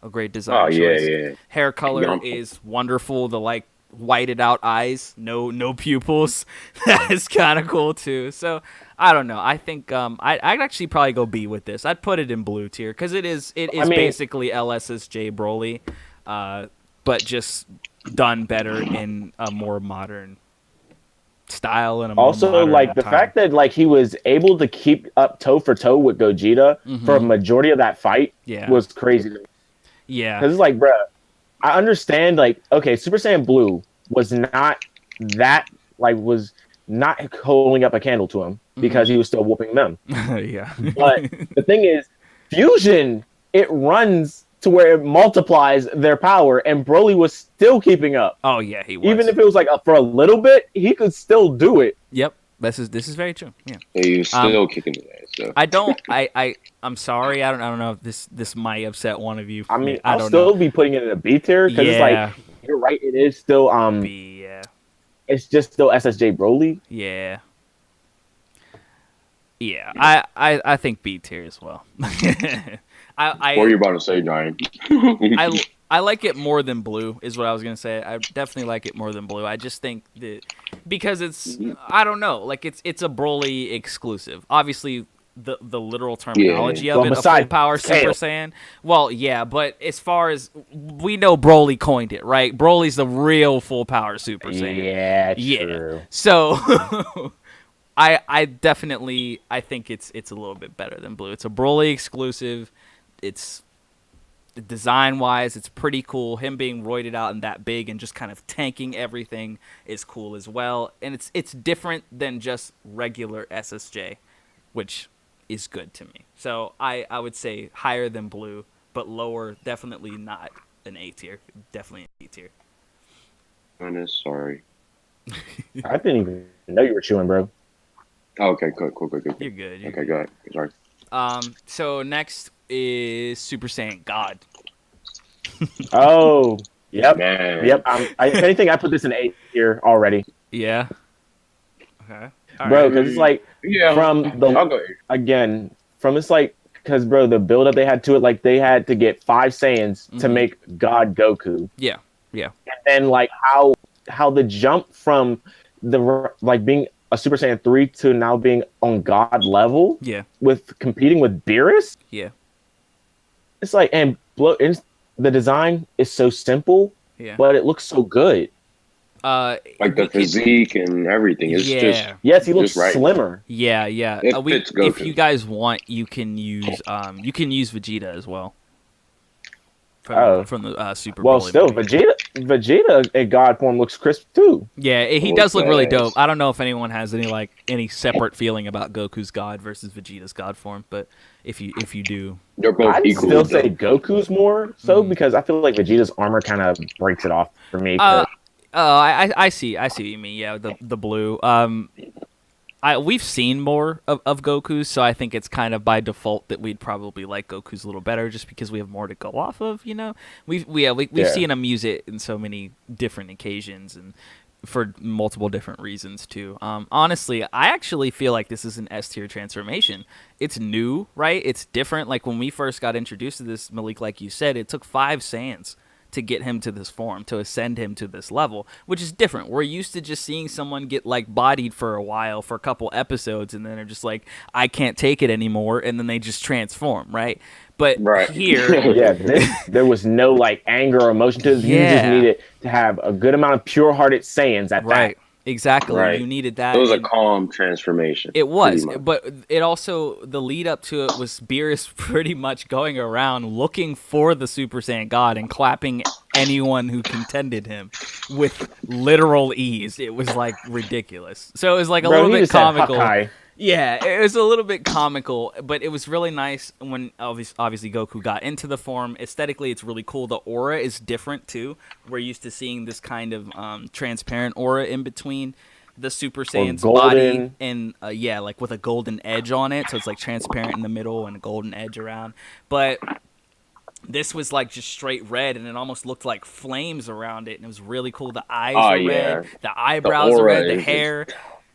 a great design Oh yeah, choice. yeah. Hair color Yum. is wonderful. The like whited out eyes, no pupils. That is kind of cool too. So I don't know. I think I'd actually probably go B with this. I'd put it in blue tier because it is basically LSSJ Broly, but just done better in a more modern style and a more Also, modern like the time. fact that like he was able to keep up toe for toe with Gogeta for a majority of that fight Yeah. was crazy. Yeah. Because it's like, bruh, I understand. Like, okay, Super Saiyan Blue was not holding up a candle to him because he was still whooping them. yeah. But the thing is, Fusion, it runs to where it multiplies their power, and Broly was still keeping up. Oh yeah, he was. Even if it was like for a little bit, he could still do it. Yep. This is very true. Yeah. He was still kicking his ass. So. I'm sorry. I don't know if this might upset one of you. I mean, I I'll don't still know. be putting it in a B tier because it's Yeah. like you're right. It is still B, yeah. it's just still SSJ Broly. Yeah. Yeah. I think B tier as well. What are you about to say, Giant? I like it more than blue is what I was gonna say. I definitely like it more than blue. I just think that because it's I don't know, like it's a Broly exclusive. Obviously the literal terminology of Well, it, a full besides power Super Tail. Saiyan. Well, yeah, but as far as we know, Broly coined it, right? Broly's the real full power Super Saiyan. Yeah, true. So I definitely I think it's a little bit better than blue. It's a Broly exclusive. It's design wise, it's pretty cool. Him being roided out and that big and just kind of tanking everything is cool as well. And it's different than just regular SSJ, which is good to me. So I would say higher than blue, but lower, definitely not an A tier. Definitely an A tier. Goodness, sorry. I didn't even know you were chewing, bro. Oh, okay, cool. You're good. You're Okay, good. go ahead. Sorry. So next is Super Saiyan God. Oh, yep, Man. yep. If anything, I put this in A tier already, Yeah. Okay. All bro, right. because it's like Yeah, from the I'll go. again from it's like because bro, the build up they had to it, like they had to get 5 Saiyans to Mhm. make God Goku, Yeah. Yeah. and then like how the jump from like being a Super Saiyan 3 to now being on God level Yeah. with competing with Beerus. Yeah. It's like the design is so simple, Yeah. but it looks so good. Like the We could. physique and everything. It's Yeah. Yes, he looks just right. slimmer. Yeah. Yeah. It We fits if you Goku. guys want, you can use Vegeta as well Oh, from the Super well, Broly still movie. Vegeta in God form looks crisp too. Yeah, he Looks does look really dope. badass. I don't know if anyone has any separate feeling about Goku's God versus Vegeta's God form, but if you do, They're both I'd equally still say dope. Goku's more so because I feel like Vegeta's armor kind of breaks it off for me. uh, I see what you mean. Yeah, the blue. We've seen more of Goku's, so I think it's kind of by default that we'd probably like Goku's a little better, just because we have more to go off of. You know, we've Yeah. seen him use it in so many different occasions and for multiple different reasons too. Honestly, I actually feel like this is an S tier transformation. It's new, right? It's different. Like when we first got introduced to this, Malik, like you said, it took 5 Saiyans to get him to this form, to ascend him to this level, which is different. We're used to just seeing someone get like bodied for a while, for a couple episodes, and then they're just like, I can't take it anymore, and then they just transform, right? But Right. here, Yeah, there was no like anger or emotion to this. You just yeah, needed to have a good amount of pure-hearted Saiyans at that. right, exactly. Right. You needed It that, was a and calm transformation. it Pretty was, much. but it also, the lead up to it was Beerus pretty much going around looking for the Super Saiyan God and clapping anyone who contended him with literal ease. It was like ridiculous. So it was like a Bro, little he bit just said comical. Hakai. Yeah, it was a little bit comical, but it was really nice when obviously Goku got into the form. Aesthetically, it's really cool. The aura is different too. We're used to seeing this kind of transparent aura in between the Super Saiyan's body golden. and yeah, like with a golden edge on it, so it's like transparent in the middle and a golden edge around. But this was like just straight red, and it almost looked like flames around it, and it was really cool. The eyes Oh, are yeah. red, the The eyebrows are aura red, the is just- hair.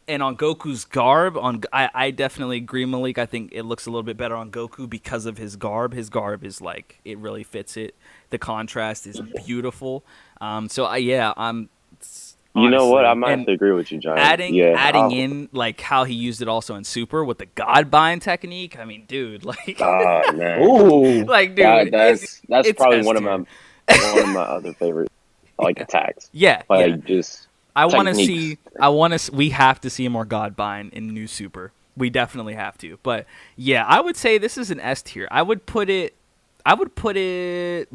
And on Goku's garb, I definitely agree, Malik. I think it looks a little bit better on Goku because of his garb. His garb is like, it really fits it. The contrast is beautiful. So I'm. You know what? I honestly, might have and to agree with you, John. adding yeah, in like how he used it also in Super with the God bind technique. I mean, dude, like, man. Ooh, like, dude, That's it's probably S one of tier. my other favorite like attacks. Yeah, Like yeah. just I want to techniques. see. We have to see more God bind in New Super. We definitely have to. But yeah, I would say this is an S tier. I would put it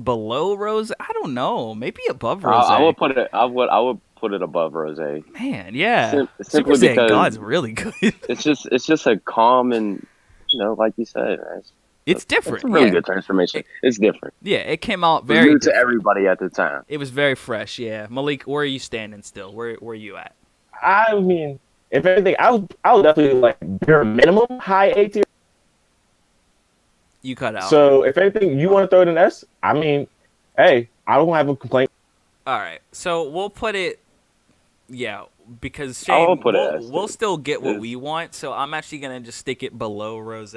below Rose. I don't know. Maybe above Rose. I would put it. I would put it above Rose. Man, yeah. Super Simply Saiyan because God's really good. it's just a calm and like you said, It's it's different. a really Yeah. good transformation. It's different. Yeah, it came out It's very new to different. everybody at the time. It was very fresh. Yeah, Malik, where are you standing still? Where are you at? I mean, if anything, I'll definitely like bare minimum high A tier. You cut out. So if anything, you want to throw it in S, I mean, hey, I don't have a complaint. All right, so we'll put it. Yeah, because I will Shane, put it as we'll two. still get what It's- we want. So I'm actually gonna just stick it below Rose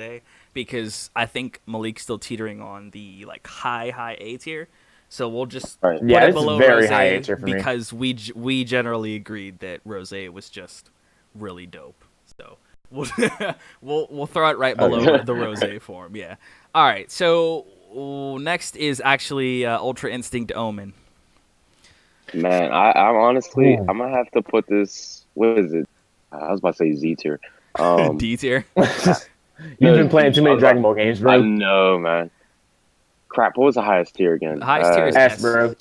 because I think Malik's still teetering on the like high A tier. So we'll just Right. put Yeah, it it's below very Rose high A tier for me. because we generally agreed that Rose was just really dope. So we'll we'll throw it right below Okay. the Rose form. Yeah. All right. So next is actually Ultra Instinct Omen. Man, I'm honestly, Ooh. I'm gonna have to put this. What is it? I was about to say Z tier. D tier. You've been playing too many Dragon Ball games, I bro. know, man. Crap. What was the highest tier again? The highest tier is S, bro.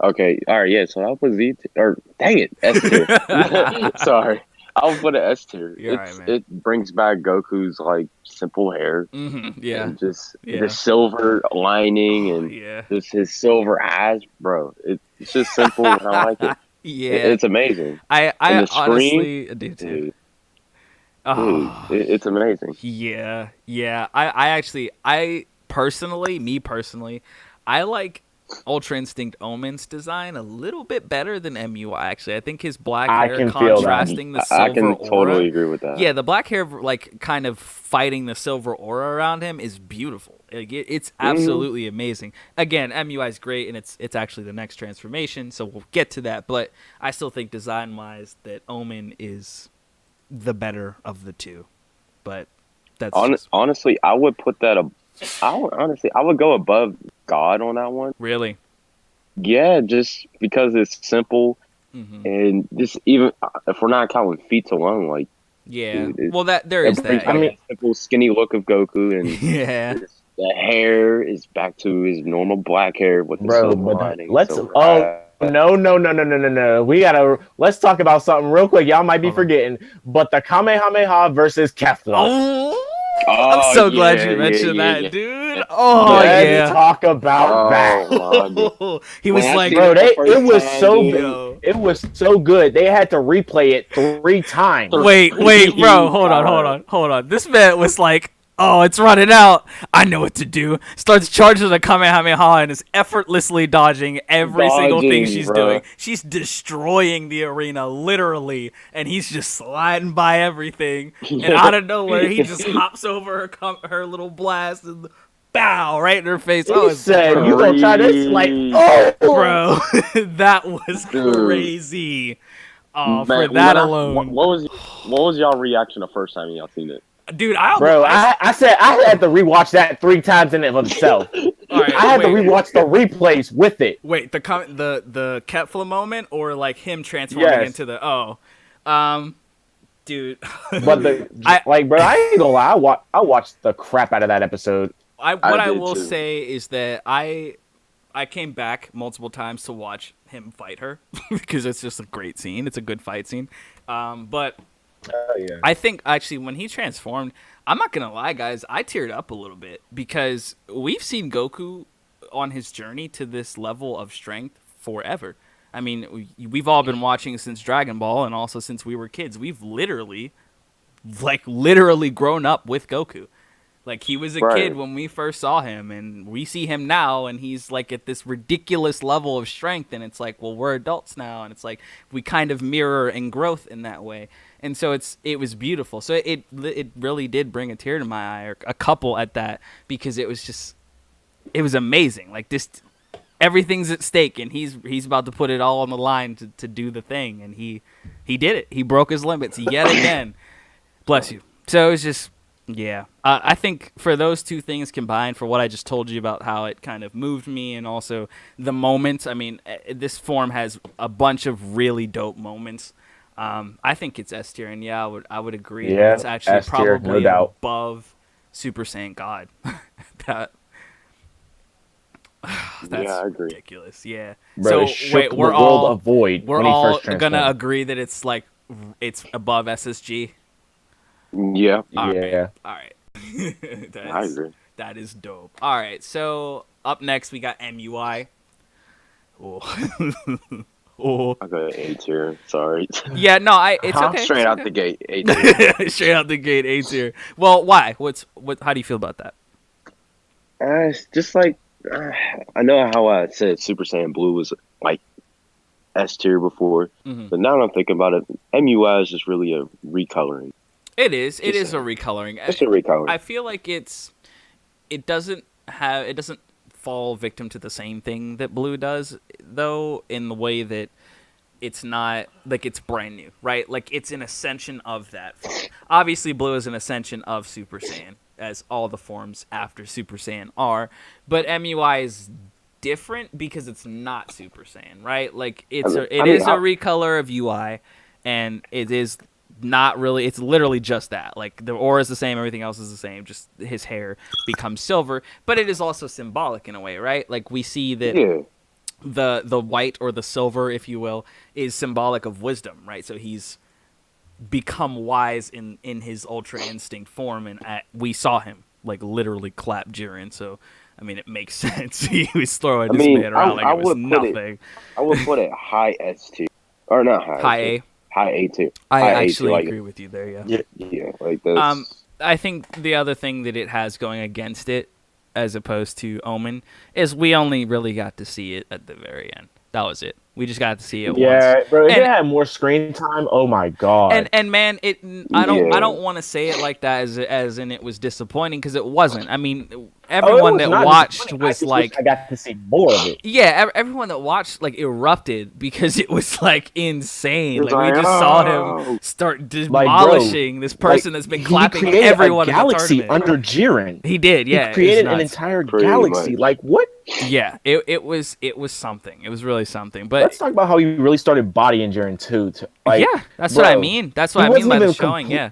Okay. All right. Yeah. So I'll put Z tier. Or dang it, S tier. Sorry. I'll put an S tier. You're right, man. It brings back Goku's like simple hair. Yeah. And just Yeah. the silver lining and Yeah. just his silver eyes, bro. It's just simple and I like it. Yeah, It's amazing. I And I the scream, honestly do too. dude, Oh, it's amazing. yeah, yeah. I personally, me personally, I like Ultra Instinct Omen's design a little bit better than MUI. Actually, I think his black I hair can feel that. contrasting the I silver can aura. totally agree with that. Yeah, the black hair like kind of fighting the silver aura around him is beautiful. Like, it's Hmm. absolutely amazing. Again, MUI is great, and it's actually the next transformation, so we'll get to that. But I still think design wise that Omen is the better of the two. But that's just Honestly, I would put that. I would go above God on that one. really. Yeah, just because it's simple Hmm. and just even if we're not counting feats alone, like Yeah. dude, it, Well, that there it is brings that. I back Yeah. mean, that simple, skinny look of Goku, and Yeah. the hair is back to his normal black hair with the bro, silver but lining, let's. silver Oh eye. no! We gotta. Let's talk about something real quick. Y'all might be Hold on. forgetting, but the Kamehameha versus Kefla. Oh, I'm Oh so glad you yeah, mentioned yeah, that, yeah. dude. Oh Let's yeah. talk about that. Oh my god! He When was I like, seen Bro, it the it first was time, so dude, yo. it was so good. They had to replay it 3 times. Wait, bro. 3 Hold on, hold times. on, hold on. This man was like, oh, it's running out. I know what to do. Starts charging the Kamehameha and is effortlessly dodging every single thing Dodging, she's bro. doing. She's destroying the arena, literally, and he's just sliding by everything. And out of nowhere, he just hops over her little blast and bow right in her face. He said, "You Bro, gonna try this?" Like, Three. oh, bro, that was Dude, crazy. Oh, for man, that alone, what was y'all reaction the first time y'all seen it? dude. bro. I said I had to rewatch that 3 times in and of itself. All right, I had to wait. rewatch the replays with it. Wait, the Kefla moment or like him transforming Yes, into the um dude. but I bro, I ain't gonna lie. I watched the crap out of that episode. I what I did will too. say is that I came back multiple times to watch him fight her because it's just a great scene. It's a good fight scene. But Oh yeah. I think actually when he transformed, I'm not gonna lie, guys, I teared up a little bit because we've seen Goku on his journey to this level of strength forever. I mean, we've all been watching since Dragon Ball, and also since we were kids. We've literally grown up with Goku. Like he was a kid Right. when we first saw him, and we see him now, and he's like at this ridiculous level of strength, and it's like, well, we're adults now, and it's like we kind of mirror in growth in that way, and so it was beautiful. So it really did bring a tear to my eye, or a couple at that, because it was amazing. Like this, everything's at stake, and he's about to put it all on the line to do the thing, and he did it. He broke his limits yet again. Bless you. So it was just, yeah. I think for those two things combined, for what I just told you about how it kind of moved me, and also the moments. I mean, this form has a bunch of really dope moments. I think it's S tier, and yeah, I would agree that Yeah, it's actually S tier, no probably doubt. above Super Saiyan God. that Yeah, that's I agree. ridiculous. Yeah. Bro, So it shook wait, the world of Void we're when he all first transformed. gonna agree that it's like it's above SSG. Yeah, All right. Yeah. All right. I agree. That is dope. All right. So up next we got MUI. Oh. Oh. I got A tier. Sorry. Yeah. No. It's Huh? okay. Straight It's out the okay. gate, A tier. Straight out the gate, A tier. Well, why? How do you feel about that? It's just like I know how I said Super Saiyan Blue was like S tier before, Hmm. but now that I'm thinking about it, MUI is just really a recoloring. It is. It Just is a recoloring. Just a recoloring. I feel like it doesn't fall victim to the same thing that Blue does, though, in the way that it's not like it's brand new, right? Like it's an ascension of that form. Obviously, Blue is an ascension of Super Saiyan, as all the forms after Super Saiyan are, but MUI is different because it's not Super Saiyan, right? Like it is a recolor of UI, and it is not really. It's literally just that. Like the aura is the same, everything else is the same. Just his hair becomes silver, but it is also symbolic in a way, right? Like we see that Yeah. the white or the silver, if you will, is symbolic of wisdom, right? So he's become wise in his Ultra Instinct form, and we saw him like literally clap Jiren. So I mean, it makes sense. He was throwing I this mean, man around like I it was would put nothing. I would put it high S tier. or not high. High A. High A too. I High A actually too, like, agree with you there. Yeah. yeah, like this. I think the other thing that it has going against it, as opposed to Omen, is we only really got to see it at the very end. That was it. We just got to see it once. Yeah, bro. If And it had more screen time, oh my god. and man, I don't want to say it like that as in it was disappointing, because it wasn't. I mean, everyone was that not watched disappointing. I was just like, wish I got to see more of it. yeah, everyone that watched like erupted because it was like insane. It's Like we like, just saw oh. him start Like, bro, demolishing this person that's been he clapping created everyone a in the galaxy tournament. under Jiren. He did, yeah. He created it an was nuts. entire Pretty galaxy. much. Like what? Yeah, it was something. It was really something. But Let's talk about how he really started bodying Jiren too. Like, yeah, that's bro, what I mean. That's what he I mean wasn't by the even showing. Yeah,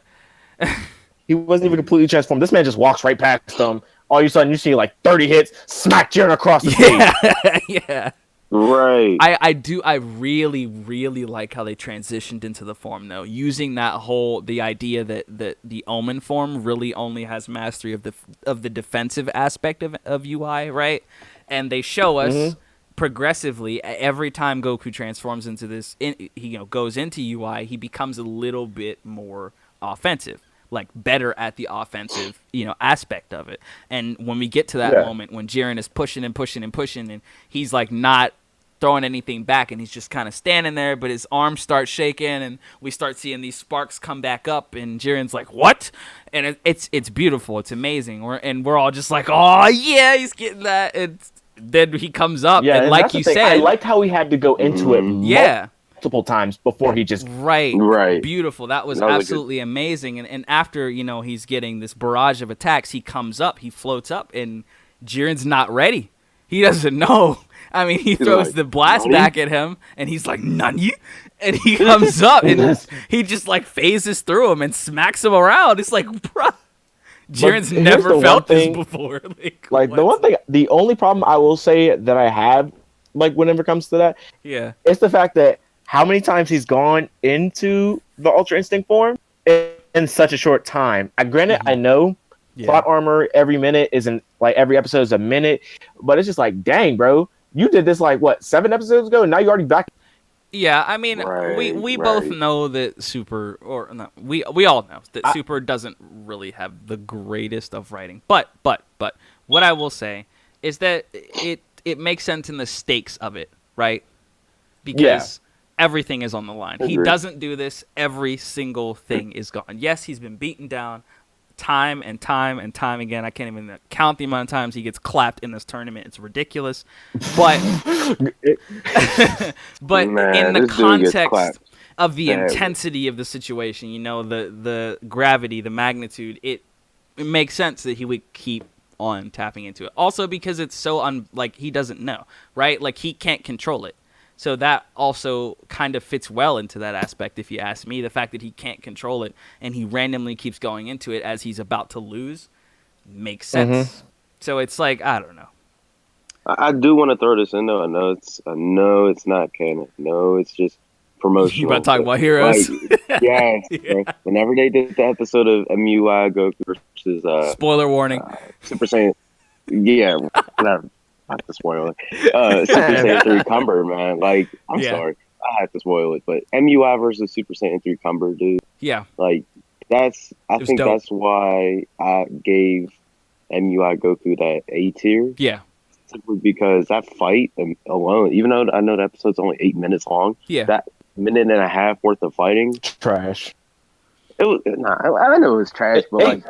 He wasn't even completely transformed. This man just walks right past them. All of a sudden, you see like 30 hits, smack Jiren across the stage. yeah. Right. I really like how they transitioned into the form, though, using the idea that the Omen form really only has mastery of the defensive aspect of UI, right? And they show us progressively every time Goku transforms into this, he goes into UI, he becomes a little bit more offensive, like better at the offensive, aspect of it. And when we get to that moment when Jiren is pushing and pushing and pushing, and he's like not throwing anything back, and he's just kind of standing there, but his arms start shaking, and we start seeing these sparks come back up, and Jiren's like, "What?" And it's beautiful, it's amazing. We're all just like, "Oh yeah, he's getting that." And then he comes up, and like you said, I liked how he had to go into it multiple times before he just Right. Beautiful. That was That was absolutely amazing. And after he's getting this barrage of attacks, he comes up, he floats up, and Jiren's not ready. He doesn't know. I mean, he throws like, the blast "Nani?" back at him, and he's like, "Nani?" And he comes up, and he just like phases through him and smacks him around. It's like, bruh. Jiren's here's never the felt one this thing- before. like the one thing. The only problem I will say that I have, like whenever it comes to that, Yeah. it's the fact that how many times he's gone into the Ultra Instinct form in such a short time. Granted, I know plot armor every minute isn't like every episode is a minute, but it's just like, dang, bro, you did this like what 7 episodes ago, and now you're already back. Yeah, I mean, we Right. both know that Super, or no, we all know that Super doesn't really have the greatest of writing. But what I will say is that it makes sense in the stakes of it, right? Because everything is on the line. He Agreed. doesn't do this. Every single thing is gone. Yes, he's been beaten down time and time and time again. I can't even count the amount of times he gets clapped in this tournament. It's ridiculous. But but Man, in the this dude gets context clapped of the badly. intensity of the situation, the gravity, the magnitude, it makes sense that he would keep on tapping into it. Also because it's so like he doesn't know, right? Like he can't control it. So that also kind of fits well into that aspect, if you ask me. The fact that he can't control it and he randomly keeps going into it as he's about to lose makes sense. So it's like, I don't know. I do want to throw this in though. I know it's not canon. No, it's just promotional. You about to talk about heroes? Like, yes. Yeah. Whenever they did the episode of MUI Goku versus Spoiler warning. Super Saiyan, yeah, not to spoil it. Super Saiyan 3 Cumber, man. Like, I'm sorry, I had to spoil it, but MUI versus Super Saiyan 3 Cumber, dude. Yeah. Like, I think dope. that's why I gave MUI Goku that A tier. Yeah. Simply because that fight alone, even though I know the episode's only 8 minutes long, that minute and a half worth of fighting, Trash. It was. I know it was trash, but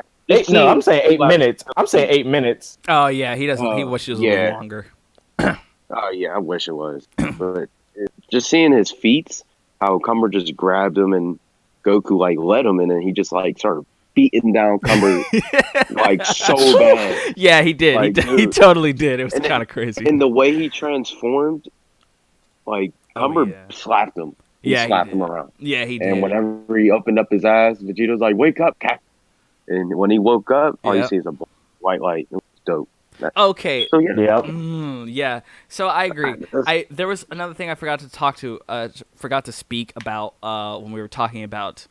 No, I'm saying 8 minutes. I'm saying 8 minutes. Oh yeah, he doesn't. He wishes a little longer. Oh yeah, I wish it was. But just seeing his feats, how Cumber just grabbed him and Goku like let him, and then he just like started beating down Cumber like so bad. Yeah, he did. Like, he totally did. It was kind of crazy. And the way he transformed, like Cumber slapped him. He slapped him around. Yeah, he did. And whenever he opened up his eyes, Vegeta's like, "Wake up, Cap!" And when he woke up, all you see is a white light. It was dope. Okay. So yeah. So I agree. There was another thing I forgot to speak about when we were talking about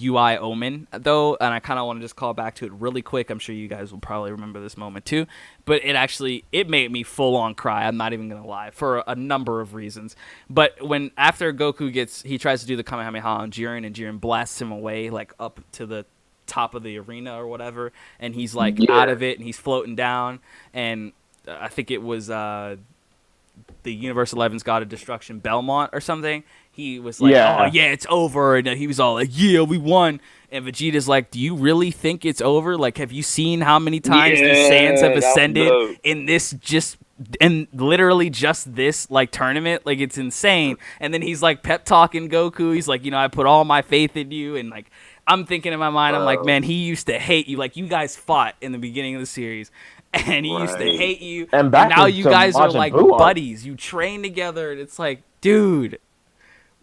UI Omen, though, and I kind of want to just call back to it really quick. I'm sure you guys will probably remember this moment too, but it made me full on cry. I'm not even gonna lie, for a number of reasons. But when after Goku he tries to do the Kamehameha on Jiren, and Jiren blasts him away like up to the top of the arena or whatever, and he's like out of it and he's floating down, and I think it was the Universe 11's God of Destruction, Belmont or something. He was like, "Oh yeah, it's over," and he was all like, "Yeah, we won." And Vegeta's like, "Do you really think it's over? Like, have you seen how many times these Saiyans have ascended in literally just this like tournament? Like, it's insane." And then he's like pep talking Goku. He's like, I put all my faith in you, and like, I'm thinking in my mind, I'm like, man, he used to hate you. Like, you guys fought in the beginning of the series, and he used to hate you, and now you guys are like buddies. You train together, and it's like, dude.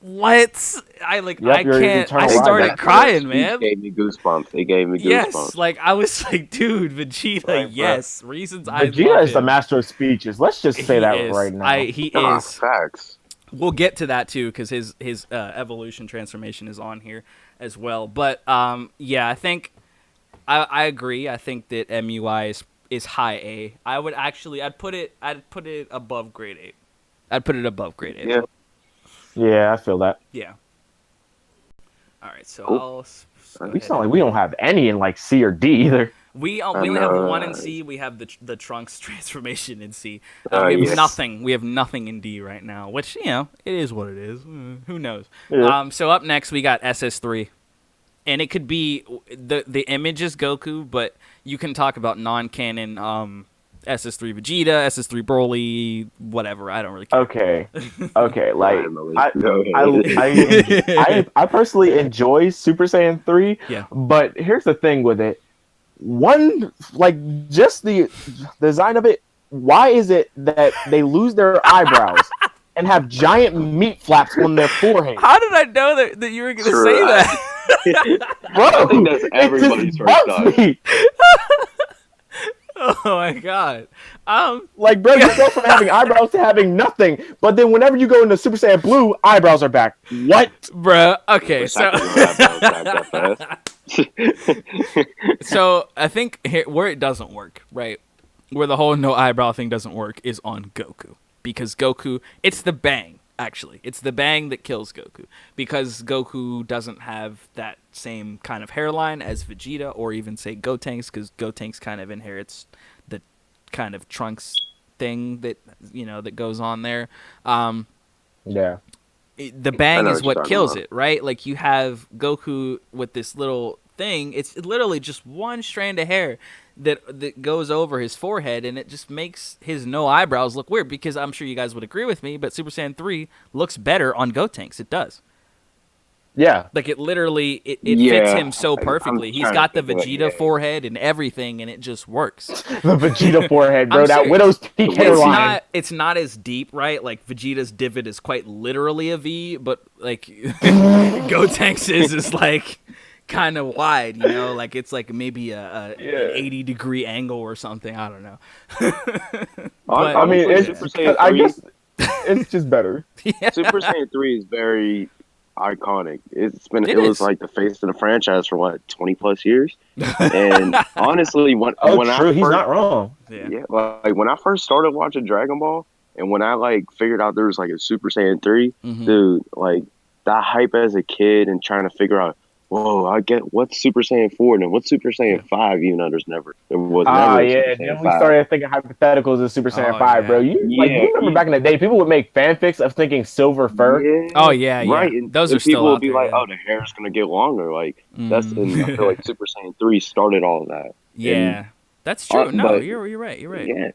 What? I can't. I started crying, man. It gave me goosebumps. Yes, like I was like, dude, Vegeta. Right, yes, reasons I love Vegeta is him. the master of speeches. Let's just say that right now. He is. Facts. We'll get to that too, because his evolution transformation is on here as well. But yeah, I think I agree. I think that MUI is high A. I'd put it above grade 8. I'd put it above grade 8. Yeah. Yeah, I feel that. Yeah. All right, so cool. We sound like we don't have any in like C or D either. We only have one in C. We have the Trunks transformation in C. We have nothing. We have nothing in D right now, which it is what it is. Who knows? Yeah. So up next we got SS3, and it could be the image is Goku, but you can talk about non-canon SS3 Vegeta, SS3 Broly, whatever. I don't really care. Okay. Like I personally enjoy Super Saiyan 3. Yeah. But here's the thing with it. One, like, just the design of it. Why is it that they lose their eyebrows and have giant meat flaps on their forehead? How did I know that you were going to say that? Bro, I think that's everybody's first thought. Oh my god! Like, bro, you go from having eyebrows to having nothing, but then whenever you go into Super Saiyan Blue, eyebrows are back. What, bro? Okay, so so I think where it doesn't work, right? Where the whole no eyebrow thing doesn't work is on Goku, because Goku, it's the bang. Actually, it's the bang that kills Goku, because Goku doesn't have that same kind of hairline as Vegeta, or even say Gotenks, because Gotenks kind of inherits the kind of Trunks thing that that goes on there. Yeah, the bang is what kills it, right? Like, you have Goku with this little thing. It's literally just one strand of hair that goes over his forehead, and it just makes his no eyebrows look weird, because I'm sure you guys would agree with me, but Super Saiyan 3 looks better on Gotenks. It does. Yeah. Like, it literally, it fits him so perfectly. He's got the Vegeta forehead and everything, and it just works. The Vegeta forehead, bro. That Widow's Peak hairline. It's not as deep, right? Like, Vegeta's divot is quite literally a V, but, like, Gotenks is like kind of wide, like it's like maybe an 80-degree angle or something. I don't know. But, I mean, I guess it's just better. Yeah. Super Saiyan 3 is very iconic. It was like the face of the franchise for what, 20 plus years. And honestly, when he's not wrong. Yeah, like when I first started watching Dragon Ball, and when I like figured out there was like a Super Saiyan 3, dude, like that hype as a kid and trying to figure out, whoa, I get what's Super Saiyan 4 and then what's Super Saiyan 5, even though there was never yeah, then we started thinking hypotheticals of Super Saiyan 5, bro. You remember back in the day, people would make fanfics of thinking silver fur. Yeah, oh yeah, right. And those are people still would out be there, like, oh, the hair's gonna get longer. Like that's, and I feel like Super Saiyan 3 started all of that. Yeah, and, that's true. No, you're right. You're right. Yeah,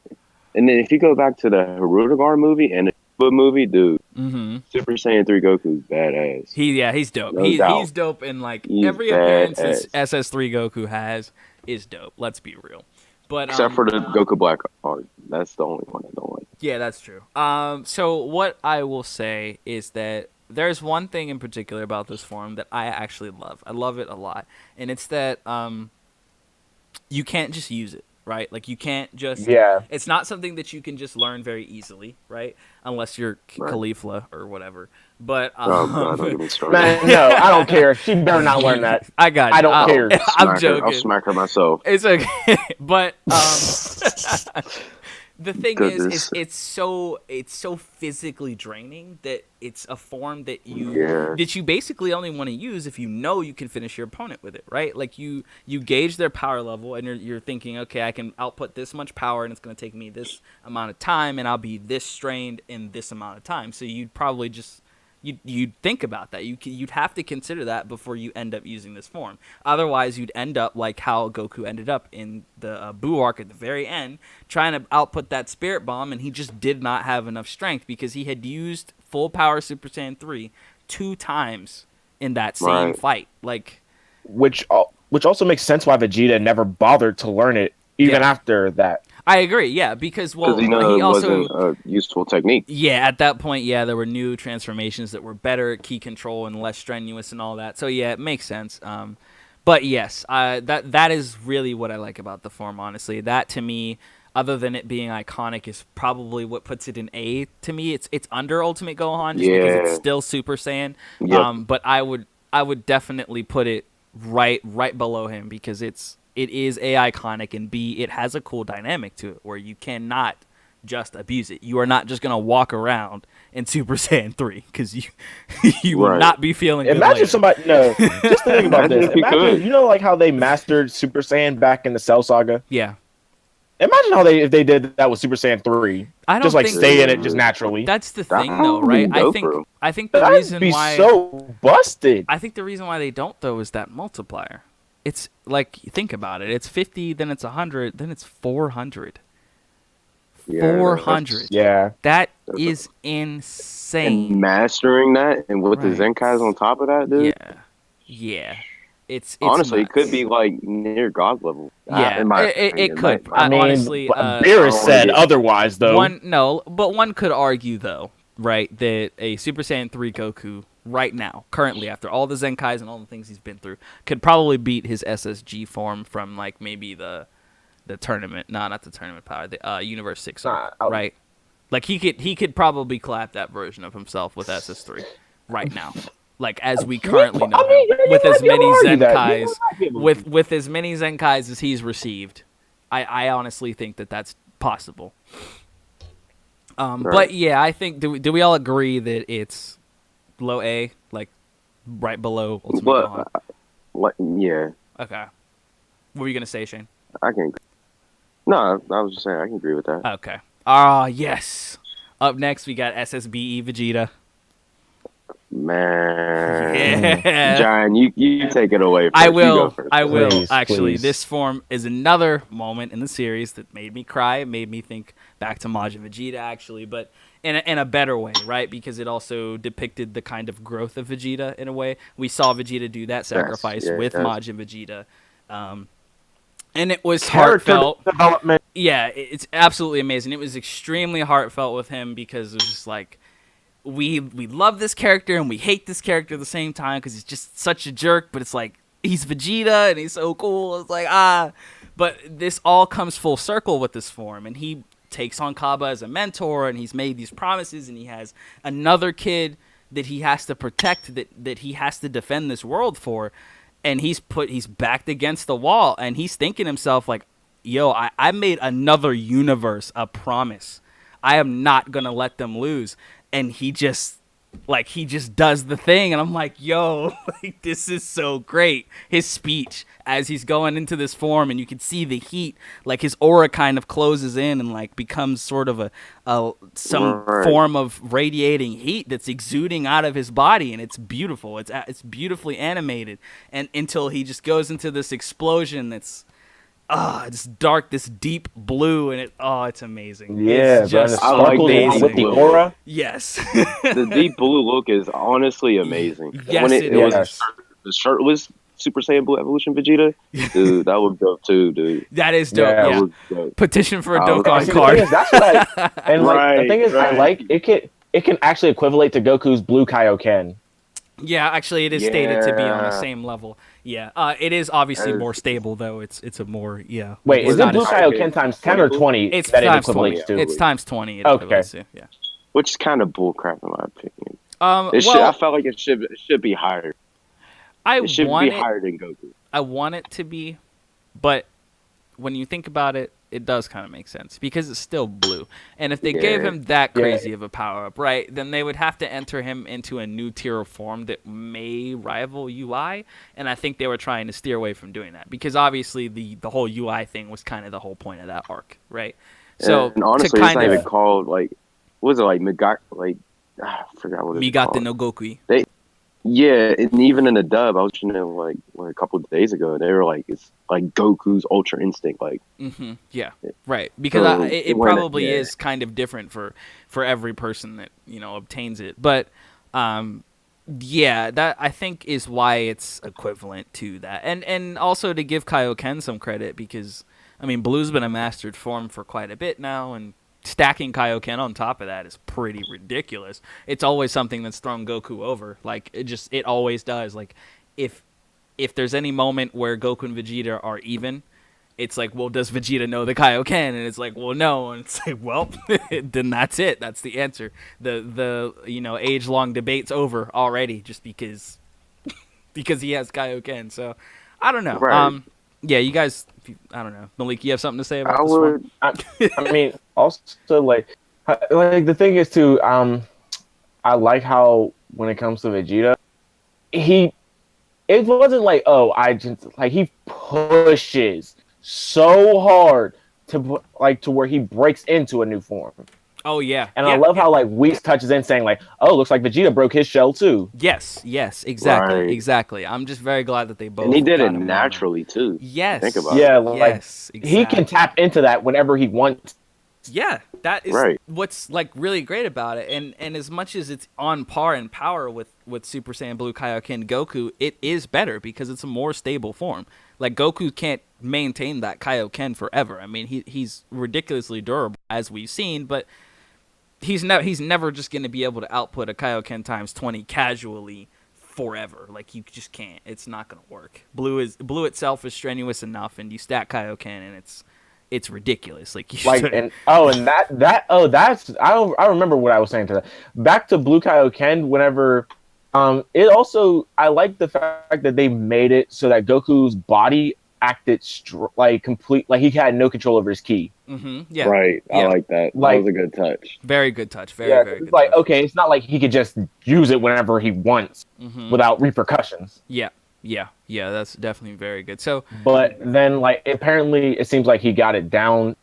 and then if you go back to the Hirudegar movie and the movie, dude, Super Saiyan 3 Goku's badass. He's dope. He's dope, and like every appearance SS3 Goku has is dope. Let's be real. But except for the Goku Black art, that's the only one I don't like. Yeah, that's true. So what I will say is that there's one thing in particular about this form that I actually love. I love it a lot, and it's that you can't just use it. right? Like you can't just. Yeah. It's not something that you can just learn very easily, right? Unless you're Right. Khalifa or whatever. But Oh god, don't get me started. Man, no, I don't care. She better not learn that. I got you. I don't care. I'm I'll joking. smack her myself. It's okay, but the thing Goodness. is it's so physically draining that it's a form that Yeah. you basically only want to use if you know you can finish your opponent with it, right? Like you gauge their power level and you're thinking, okay, I can output this much power and it's going to take me this amount of time and I'll be this strained in this amount of time. So you'd probably just you'd think about that. You'd have to consider that before you end up using this form. Otherwise, you'd end up like how Goku ended up in the Buu arc at the very end, trying to output that Spirit Bomb, and he just did not have enough strength because he had used full power Super Saiyan 3 2 times in that same fight. Like, which also makes sense why Vegeta never bothered to learn it even after that. I agree, yeah, because He it also wasn't a useful technique. Yeah, at that point, yeah, there were new transformations that were better at key control and less strenuous and all that. So yeah, it makes sense. But yes, that is really what I like about the form. Honestly, that to me, other than it being iconic, is probably what puts it in A to me. It's under Ultimate Gohan just because it's still Super Saiyan. Yep. But I would definitely put it right below him because it is A, iconic, and B, it has a cool dynamic to it where you cannot just abuse it. You are not just going to walk around in Super Saiyan 3 because you will not be feeling good. Imagine later. somebody, no, just think about this. Imagine if you could. You know like how they mastered Super Saiyan back in the Cell Saga? Yeah. Imagine how if they did that with Super Saiyan 3. I don't just like think stay in it just naturally. That's the thing though, right? I think the That'd reason be why so busted. I think the reason why they don't though is that multiplier. It's like think about it. It's 50, then it's 100, then it's 400. Yeah, 400. Yeah. That is insane. And mastering that and with the Right. Zenkais on top of that, dude. Yeah. It's Honestly, nuts. it could be like near God level. Yeah, in my it opinion. could. I mean, honestly, Beerus said otherwise, though. one could argue though, right, that a Super Saiyan 3 Goku right now, currently after all the Zenkais and all the things he's been through, could probably beat his SSG form from like maybe the tournament. No, not the tournament power. The Universe 6, right? Like he could probably clap that version of himself with SS3 right now. Like as we currently know him, with as many Zenkais, with as many Zenkais as he's received, I honestly think that that's possible. But yeah, I think do we all agree that it's low A, like right below Ultimate Gohan? Yeah. Okay. What were you gonna say, Shane? I can. No, I was just saying I can agree with that. Okay. Ah, yes. Up next, we got SSBE Vegeta. Man, Yeah. John, you take it away. First. I You will. go first. I will. Please, Actually, please. this form is another moment in the series that made me cry, made me think back to Majin Vegeta, actually, but in a better way, right? Because it also depicted the kind of growth of Vegeta in a way. We saw Vegeta do that sacrifice with Majin Vegeta. And it was heartfelt. Development. Yeah, it's absolutely amazing. It was extremely heartfelt with him because it was just like, we love this character and we hate this character at the same time because he's just such a jerk, but it's like he's Vegeta and he's so cool. It's like but this all comes full circle with this form, and he takes on Kaba as a mentor, and he's made these promises, and he has another kid that he has to protect, that he has to defend this world for, and he's backed against the wall, and he's thinking to himself like, yo, I made another universe a promise. I am not gonna let them lose. And he just does the thing, and I'm like, yo, like, this is so great. His speech as he's going into this form, and you can see the heat, like his aura kind of closes in and like becomes sort of some form of radiating heat that's exuding out of his body, and it's beautiful. It's beautifully animated, and until he just goes into this explosion that's this dark, this deep blue, and it's amazing. Yeah, it's just I like amazing. with the aura. Yes. The deep blue look is honestly amazing. Yes, when it was is. the shirtless Super Saiyan Blue Evolution Vegeta, dude, that was dope too, dude. That is dope. Yeah. Yeah. That was dope. Petition for a Oh, Dokkan See, the card. thing is, that's what I and like the thing is, I Right. like it can actually equivalent to Goku's Blue Kaioken. Yeah, actually, it is stated to be on the Yeah. same level. Yeah, it is obviously That more is, stable though. It's a more like Wait, it's is was it not it Blue as Kaioken times 10 or 20 it's that it times 20. equates to? It's times 20. It Okay. equates to yeah. which is kind of bullcrap in my opinion. I Well, felt like it should be higher. I It should be want it. higher than Goku. I want it to be, but when you think about it, it does kind of make sense because it's still blue. And if they gave Yeah. him that Yeah. crazy of a power up, right, then they would have to enter him into a new tier of form that may rival UI. And I think they were trying to steer away from doing that because obviously the whole UI thing was kind of the whole point of that arc, right? So And to honestly, it's kind not even of called like what was it like Migak like I forgot what it's Migata called. no Gokui. Yeah, and even in the dub, I was watching it like a couple of days ago. They were like, it's like Goku's Ultra Instinct, like Yeah, right. Because so it went probably yeah. is kind of different for every person that obtains it. But yeah, that I think is why it's equivalent to that. And also to give Kaioken some credit because I mean Blue's been a mastered form for quite a bit now, and stacking Kaioken on top of that is pretty ridiculous. It's always something that's thrown Goku over. Like it always does. Like if there's any moment where Goku and Vegeta are even, it's like, well, does Vegeta know the Kaioken? And it's like, well, no. And it's like, well, then that's it. That's the answer. The age long debate's over already just because he has Kaioken. So I don't know. Right. Yeah, you guys. I don't know. Malik, you have something to say about I this one? would I mean, also like the thing is too. I like how when it comes to Vegeta, he it wasn't like, oh, I just like he pushes so hard to where he breaks into a new form. Oh yeah, And I yeah, love yeah. how like Whis touches in saying like, oh, looks like Vegeta broke his shell too. Yes, exactly, right, exactly. I'm just very glad that they both and he did got it him on. naturally too. Think Yes, about it. Yeah, like yes, he exactly. can tap into that whenever he wants. Yeah, that is Right. what's like really great about it. And as much as it's on par in power with Super Saiyan Blue Kaioken Goku, it is better because it's a more stable form. Like Goku can't maintain that Kaioken forever. I mean, he's ridiculously durable as we've seen, but he's never just going to be able to output a Kaioken times 20 casually forever. Like you just can't. It's not going to work. Blue itself is strenuous enough, and you stack Kaioken, and it's ridiculous. Like you Like should. and that's I remember what I was saying to that. Back to Blue Kaioken. Whenever it also I like the fact that they made it so that Goku's body acted like complete, like he had no control over his ki. Yeah. Right. I Yeah. like that. That Like was a good touch. Very good touch. Very yeah, very it's good like touch. okay, it's not like he could just use it whenever he wants without repercussions. Yeah. Yeah. That's definitely very good. So But then like apparently it seems like he got it down.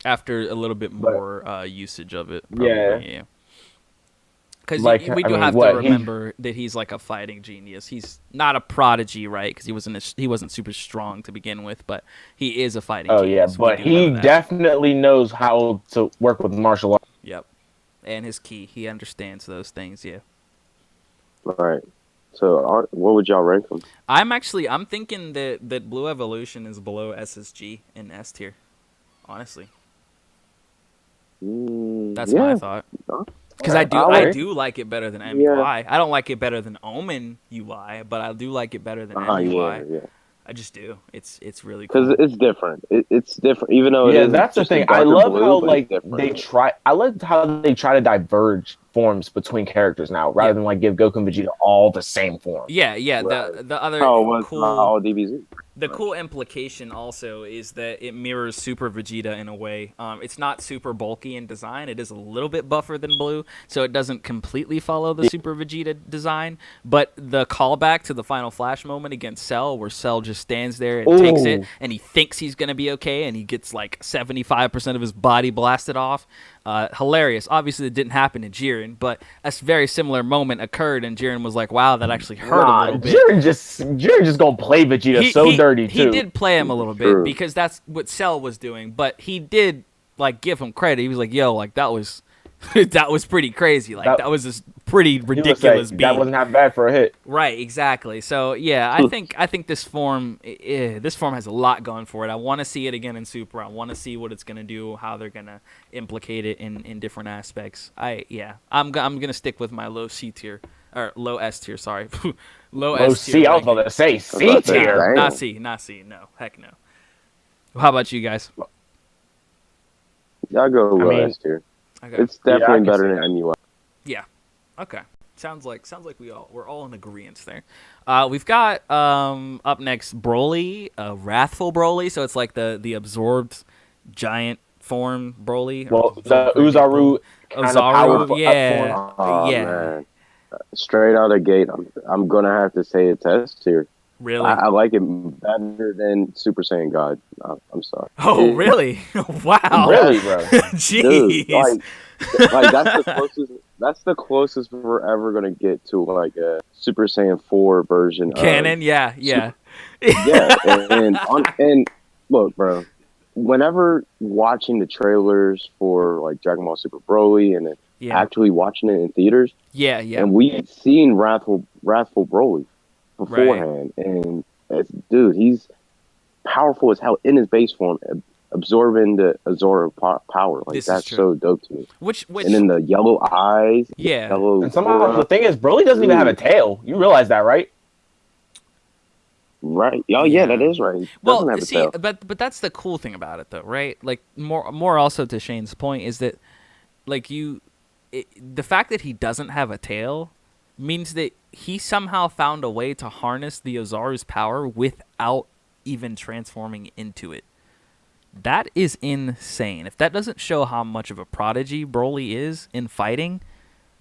after a little bit But more usage of it, yeah, probably, yeah. Because like we I do mean, have to what remember that he's like a fighting genius. He's not a prodigy, right? Because he wasn't super strong to begin with, but he is a fighting oh yeah, genius. but We do know he that. definitely knows how to work with martial arts. Yep. And his key, he understands those things. Yeah. Right. So, what would y'all rank them? I'm thinking that Blue Evolution is below SSG in S tier. Honestly, that's my Yeah. thought. Huh? Because Alright, I alright. do like it better than Yeah. MUI. I don't like it better than Omen UI, but I do like it better than MUI. Yeah. I just do. It's really Because cool. it's different. It's different, even though Yeah, it is that's the just a thing. I darker love blue, how but it's like different. they try. I love how they try to diverge forms between characters now, rather Yeah. than like give Goku and Vegeta all the same form. Yeah. Right. The other Oh, it was cool all DBZ. the cool implication also is that it mirrors Super Vegeta in a way. It's not super bulky in design. It is a little bit buffer than Blue, so it doesn't completely follow the Super Vegeta design. But the callback to the Final Flash moment against Cell, where Cell just stands there and takes it, Ooh. and he thinks he's going to be okay, and he gets like 75% of his body blasted off. Hilarious. Obviously, it didn't happen to Jiren, but a very similar moment occurred, and Jiren was like, wow, that actually hurt a little bit. Jiren just gonna play Vegeta so dirty too. He did play him a little bit True. because that's what Cell was doing, but he did like give him credit. He was like, "Yo, like that was that was pretty crazy. Like that was this pretty He was ridiculous like, beat." that wasn't that bad for a hit. Right, exactly. So yeah, I think this form has a lot going for it. I want to see it again in Super. I want to see what it's gonna do, how they're gonna implicate it in different aspects. I'm gonna stick with my low C tier or low S tier. Sorry, low Oh, S tier C. I was about ranking. to say was C about to say, tier. dang. Not C, not C. No, heck no. How about you guys? I'll go I low mean, S tier. Okay. It's Yeah, I definitely can better see than that. MUI. Yeah. Okay. Sounds like we're all in agreement there. We've got up next Broly, Wrathful Broly. So it's like the absorbed giant form Broly, or Well, absorbed the great big Uzaru Broly. kind of power Ozaru, up yeah, form. Oh yeah. man, straight out of gate, I'm gonna have to say it's S tier. Really? I like it better than Super Saiyan God. I'm sorry. Oh, really? Wow. Really, Yes, bro. dude. Jeez. Like that's the closest. That's the closest we're ever gonna get to like a Super Saiyan 4 version of Canon, yeah, yeah. Super. Yeah, and look, bro. Whenever watching the trailers for like Dragon Ball Super Broly and then Yeah. actually watching it in theaters, Yeah, yeah. and we had seen Wrathful Broly Right. beforehand, and dude, he's powerful as hell in his base form, absorbing the Azora power. Like This is that's true. so dope to me. Which And then the yellow eyes, yeah. yellow And somehow aura, the thing is, Broly doesn't even have a dude, tail. You realize that, right? right? Oh Yeah. yeah, that is right. He Well, doesn't have a see, tail. but that's the cool thing about it, though, right? Like more also to Shane's point is that like the fact that he doesn't have a tail means that he somehow found a way to harness the Ozaru's power without even transforming into it. That is insane. If that doesn't show how much of a prodigy Broly is in fighting,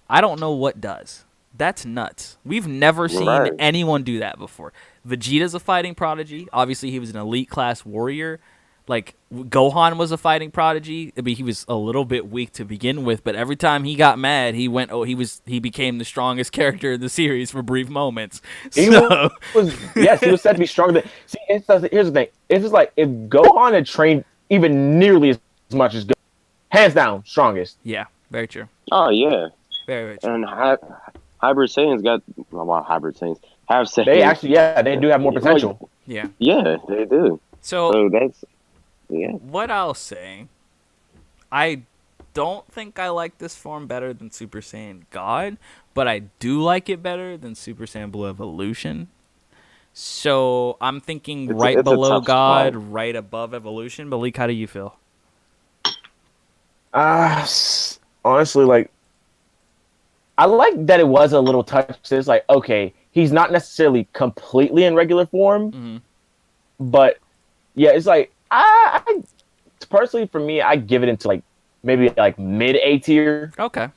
I don't know what does. That's nuts. We've never seen Right. anyone do that before. Vegeta's a fighting prodigy. Obviously, he was an elite class warrior. Like Gohan was a fighting prodigy. I mean, he was a little bit weak to begin with, but every time he got mad, he became the strongest character in the series for brief moments. He So was yes, he was said to be stronger than. See, here's the thing. It's just like if Gohan had trained even nearly as much as Gohan, hands down, strongest. yeah, very true. Oh yeah, Very, very true. and hybrid Saiyans got well, hybrid Saiyans have Saiyans. They actually, yeah, they do have more Like, potential. Yeah. yeah, they do. So So that's yeah. what I'll say, I don't think I like this form better than Super Saiyan God, but I do like it better than Super Saiyan Blue Evolution. So I'm thinking It's right a below tough God, spot. right above Evolution. Malik, how do you feel? Honestly, like I like that it was a little touch. It's like okay, he's not necessarily completely in regular form, Mm-hmm. but yeah, it's like I personally for me, I give it into like maybe like mid A tier. Okay,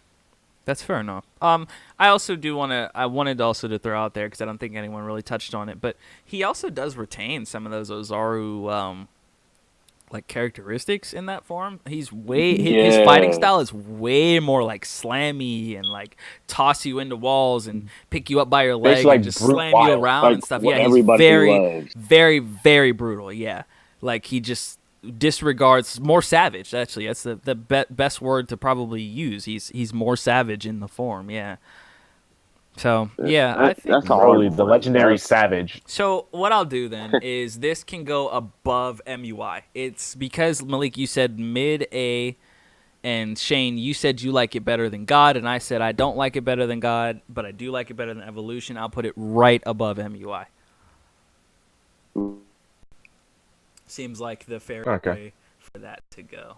that's fair enough. I wanted also to throw out there because I don't think anyone really touched on it, but he also does retain some of those Ozaru like characteristics in that form. His fighting Yeah. style is way more like slammy and like toss you into walls and pick you up by your leg Basically, like, and just brute slam you wild. around Like and stuff. what Yeah, he's everybody very, loves. very, very brutal. Yeah, like he just disregards more savage. Actually, that's the best word to probably use. He's more savage in the form. Yeah. So yeah, I think That's a hard Broly, the one. legendary savage. so. What I'll do then is this can go above MUI. It's because Malik, you said mid A, and Shane, you said you like it better than God, and I said I don't like it better than God, but I do like it better than Evolution. I'll put it right above MUI. Seems like the fair Okay. way for that to go.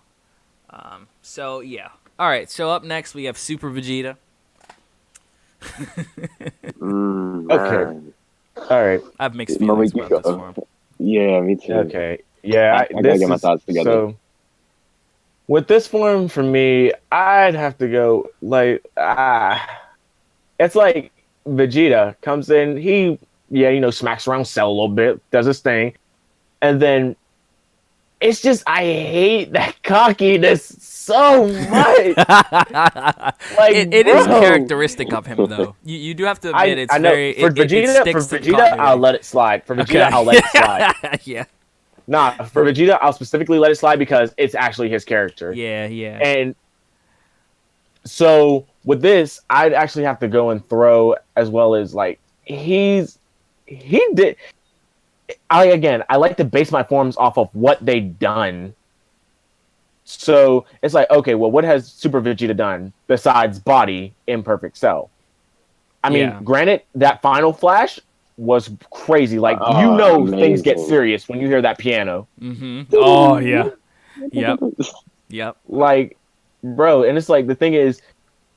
So yeah. All right. So up next we have Super Vegeta. Okay. Man. All right. I have mixed Malik, feelings you about this go. form. Yeah, me too. Okay. Yeah. I gotta get my thoughts together. So with this form for me, I'd have to go like it's like Vegeta comes in, he smacks around Cell a little bit, does his thing, and then it's just I hate that cockiness so much. Like it is bro. characteristic of him, though. You do have to admit it's I know very for it Vegeta, sticks for to the Vegeta, I'll continuity. let it slide. For Vegeta, I'll let it slide. Yeah, Nah, for Vegeta, I'll specifically let it slide because it's actually his character. yeah. And so with this, I'd actually have to go and throw as well as like he did. I like to base my forms off of what they done. So it's like, okay, well, what has Super Vegeta done besides body imperfect cell? I mean, Yeah. granted, that final flash was crazy. Like things get Amazing. serious when you hear that piano. Oh yeah. Yep. Yep. Like, bro, and it's like the thing is,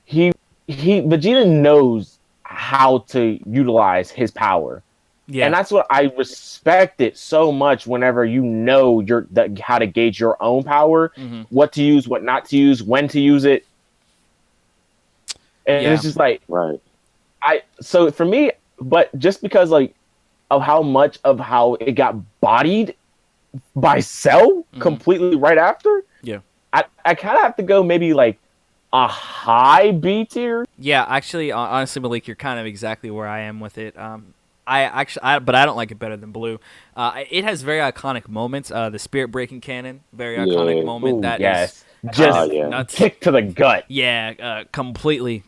he Vegeta knows how to utilize his power. Yeah. And that's what I respect it so much whenever you know how to gauge your own power, what to use, what not to use, when to use it. And Yeah. it's just like Right. so for me, but just because like of how much of how it got bodied by Cell completely right after, Yeah. I kind of have to go maybe like a high B tier. Yeah, actually, honestly, Malik, you're kind of exactly where I am with it. But I don't like it better than Blue. It has very iconic moments. The spirit breaking cannon, very iconic Yeah. moment. Ooh, That is yes, kind just of yeah. nuts. kick to the gut. Yeah, completely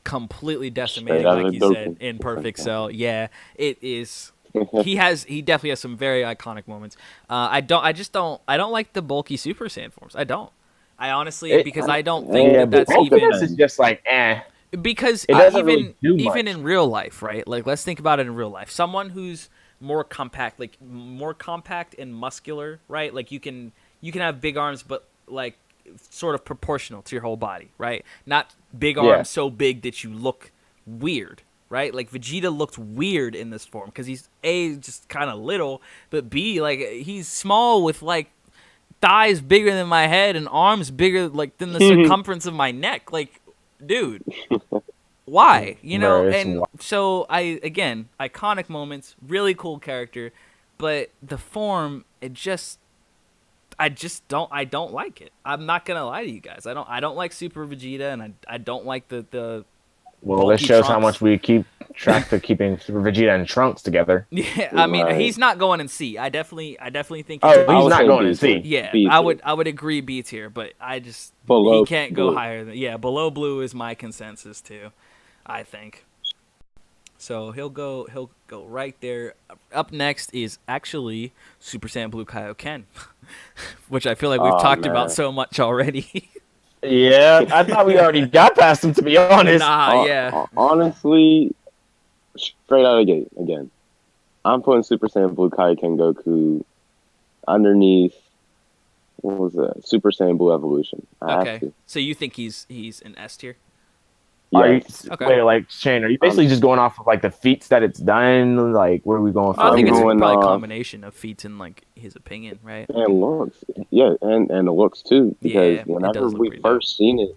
decimating, Straight out like of you Goku. said, in Perfect Cell. Yeah, it is. He definitely has some very iconic moments. I don't like the bulky Super Saiyan forms. I don't. I honestly, because I don't think Yeah, that but that's even bulkiness is just like because It doesn't even really do even much. in real life, right? Like let's think about it in real life. Someone who's more compact, like more compact and muscular, right? Like you can have big arms, but like sort of proportional to your whole body, right? Not big Yeah. arms so big that you look weird, right? Like Vegeta looked weird in this form because he's A, just kind of little, but B, like he's small with like thighs bigger than my head and arms bigger like than the circumference of my neck. Like, dude, why? You know? Bro, it's And so again, iconic moments, really cool character, but the form, I don't like it. I'm not gonna lie to you guys. I don't like Super Vegeta, and I don't like the Well, this bulky shows how Trunks. much we keep track to keeping Super Vegeta and Trunks together. Yeah, I mean, Right. he's not going in C. I definitely think Oh, he's he's I would not say going B to see. tier. yeah. B I tier. would agree B tier, but he Below can't go Blue. higher than below Blue is my consensus too. I think. So he'll go right there. Up next is actually Super Saiyan Blue Kaioken, which I feel like we've Oh, talked man. about so much already. Yeah, I thought we already got past him, to be honest. Yeah. Honestly, straight out of the gate again. I'm putting Super Saiyan Blue Kaioken Goku underneath. What was that? Super Saiyan Blue Evolution. I have Okay. to. So you think he's an S tier? Are you, Yes. Okay. Wait, like Shane? Are you basically just going off of like the feats that it's done? Like, where are we going I from? think it's I'm going probably a off- combination of feats and like his opinion, right? And looks, yeah, and the looks too. Because Yeah, it whenever does look we pretty first seen it,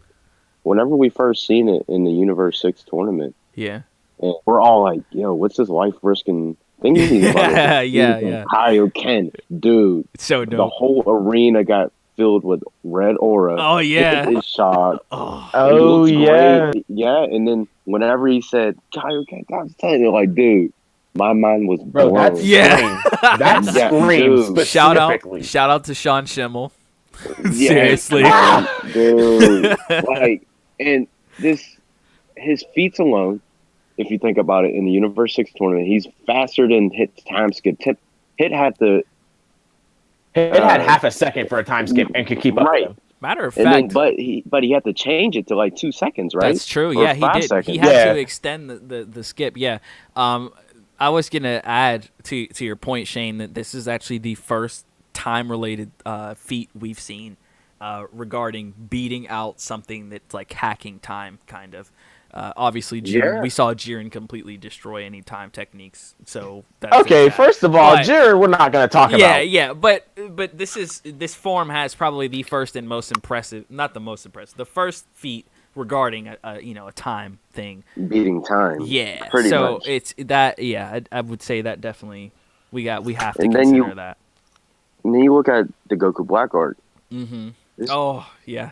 in the Universe 6 tournament, Yeah. and we're all like, "Yo, what's this life risking thing?" Yeah. Kaioken, dude. It's so The dope. whole arena got filled with red aura. Oh yeah. His shot. Oh. It Oh looks yeah, great. Yeah. And then whenever he said Kaioken, times 10, you're like, dude, my mind was bro, blown. that Yeah. scream, that Yeah, scream dude. specifically. Shout out to Sean Schimmel. Yeah, Seriously. man, dude. Like, and his feats alone, if you think about it, in the Universe 6 tournament, he's faster than Hit's time skip. Hit had the It had half a second for a time skip and could keep up right. with him. Matter of And fact, then, but he had to change it to like 2 seconds, right? that's true. Or Yeah, he 5 did. seconds. He had Yeah. to extend the skip. Yeah. I was gonna add to your point, Shane, that this is actually the first time related feat we've seen regarding beating out something that's like hacking time, kind of. Obviously, Jiren, Yeah. we saw Jiren completely destroy any time techniques. So that's Okay, that. first of all, But- Jiren, we're not going to talk about. Yeah, but this form has probably the first and most impressive, not the most impressive, the first feat regarding a time thing. Beating time. Yeah, Pretty so much. it's that. Yeah, I would say that definitely we have to And then consider that. And then you look at the Goku Black Art. Mm-hmm. This- Oh yeah,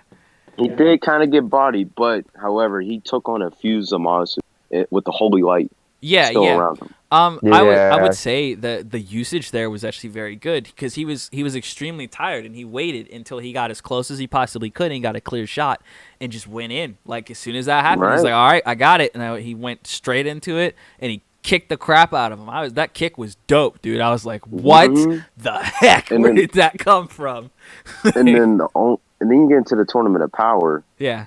He did kind of get bodied, but however, he took on a few Zamasu with the holy light yeah, still yeah. around him. I Yeah. would say that the usage there was actually very good because he was extremely tired and he waited until he got as close as he possibly could and got a clear shot and just went in. Like as soon as that happened, he's Right. like, "All right, I got it," and he went straight into it and he kicked the crap out of him. That kick was dope, dude. I was like, "What Mhm. the heck? And Where then- did that come from?" And then you get into the Tournament of Power, Yeah,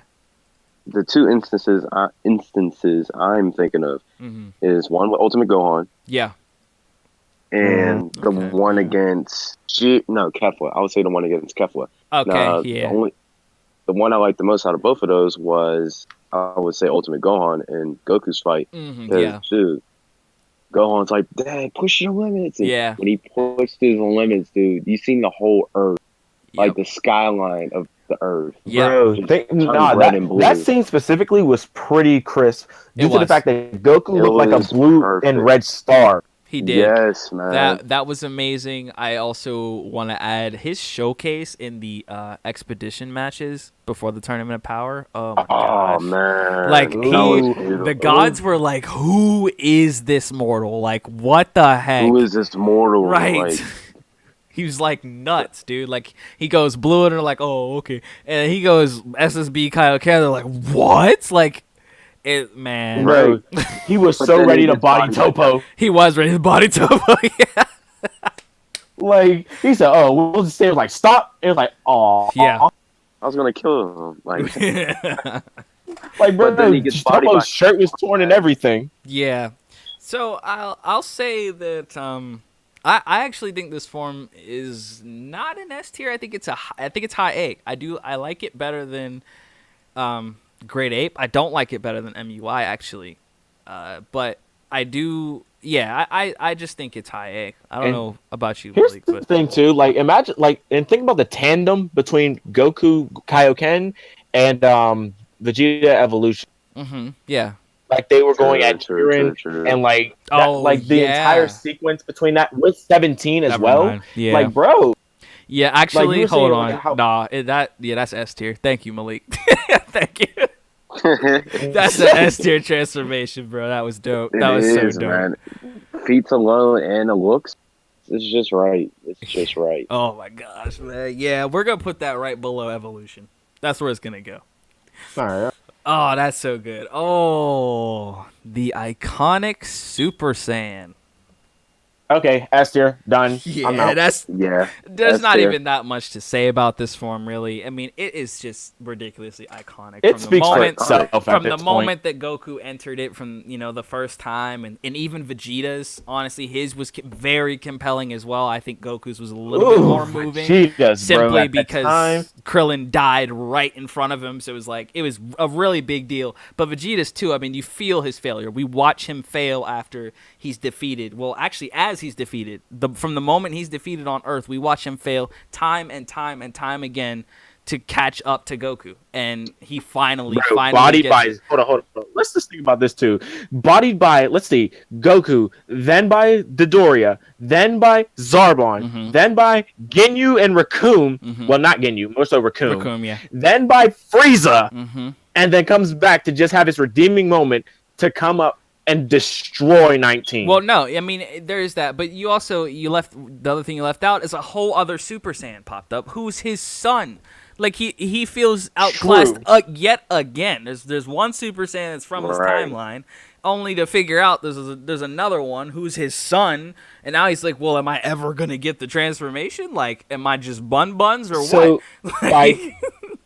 the two instances I'm thinking of Hmm. is one with Ultimate Gohan Yeah. and the Okay, one yeah. against Kefla. I would say the one against Kefla. Okay. Now, Yeah. the one I liked the most out of both of those was I would say Ultimate Gohan and Goku's fight because Yeah. dude, Gohan's like, "Dad, push your limits," and Yeah. when he pushed his limits, dude, you seen the whole Earth, like Yep. the skyline of the Earth, Yep. Bro, just turn nah, red and that blue. scene specifically was pretty crisp It due to the was. fact that Goku It looked like a was blue and perfect. red star. He did. Yes, man. That was amazing. I also want to add his showcase in the expedition matches before the Tournament of Power. Oh my Oh gosh. man, Like that was the beautiful. gods were like, "Who is this mortal? Like what the heck?" Who is this mortal? Right. Like, He was like nuts, dude. Like he goes blue and they're like, "Oh, okay." And he goes SSB Kaioken. They're like, "What?" Like it, man. right. Bro, he was But so then he ready to gets body bodied by Topo. He was ready to body Topo. Yeah. Like he said, "Oh, we'll just say like stop." It was like, Yeah. "Aw." I was gonna kill him. Like, Like, but then bro, he gets bodied by Topo's shirt was torn and everything. Yeah. So I'll say that I actually think this form is not an S tier. I think it's high A. I like it better than Great Ape. I don't like it better than MUI actually. But I do. Yeah, I just think it's high A. I don't And know about you, here's Malik, the but thing too. Like, imagine and think about the tandem between Goku Kaioken and Vegeta Evolution. yeah. Like they were going true, at true, true, Jiren true. and like that, Oh like the entire yeah. sequence between that with 17 as Never well. mind. Yeah. Like, bro, Yeah, like you actually, were hold saying, like on. how Nah, that's S tier. Thank you, Malik. Thank you. That's an S tier transformation, bro. That was dope. It That was so is, dope. man. Feats alone and the looks. It's just right. It's just right. Oh my gosh, man. Yeah, we're gonna put that right below Evolution. That's where it's gonna go. all right. Oh, that's so good. Oh, the iconic Super Saiyan. Okay, S tier, done. I'm Yeah, out. Yeah. there's That's not fair. even that much to say about this form, really. I mean, it is just ridiculously iconic It speaks for Iconic. itself at from this the point. moment that Goku entered it from the first time, and even Vegeta's. Honestly, his was very compelling as well. I think Goku's was a little bit more moving, Vegeta's, bro, simply at that time. because Krillin died right in front of him, so it was a really big deal. But Vegeta's too. I mean, you feel his failure. We watch him fail after he's defeated. Well, actually, as he's defeated, from the moment he's defeated on Earth, we watch him fail time and time and time again to catch up to Goku, and he finally Bodied gets by it. hold on. Let's just think about this too. Bodied by let's see, Goku, then by Dodoria, then by Zarbon, then by Ginyu and Raccoon. Well, not Ginyu, more so Raccoon. Raccoon, yeah. Then by Frieza, Mm-hmm. and then comes back to just have his redeeming moment to come up and destroy 19. Well, no, I mean there is that, but you left the other thing you left out is a whole other Super Saiyan popped up, who's his son. Like he feels outclassed True. yet again. There's one Super Saiyan that's from his Right. timeline, only to figure out there's another one who's his son, and now he's like, well, am I ever gonna get the transformation? Like, am I just buns or So what? by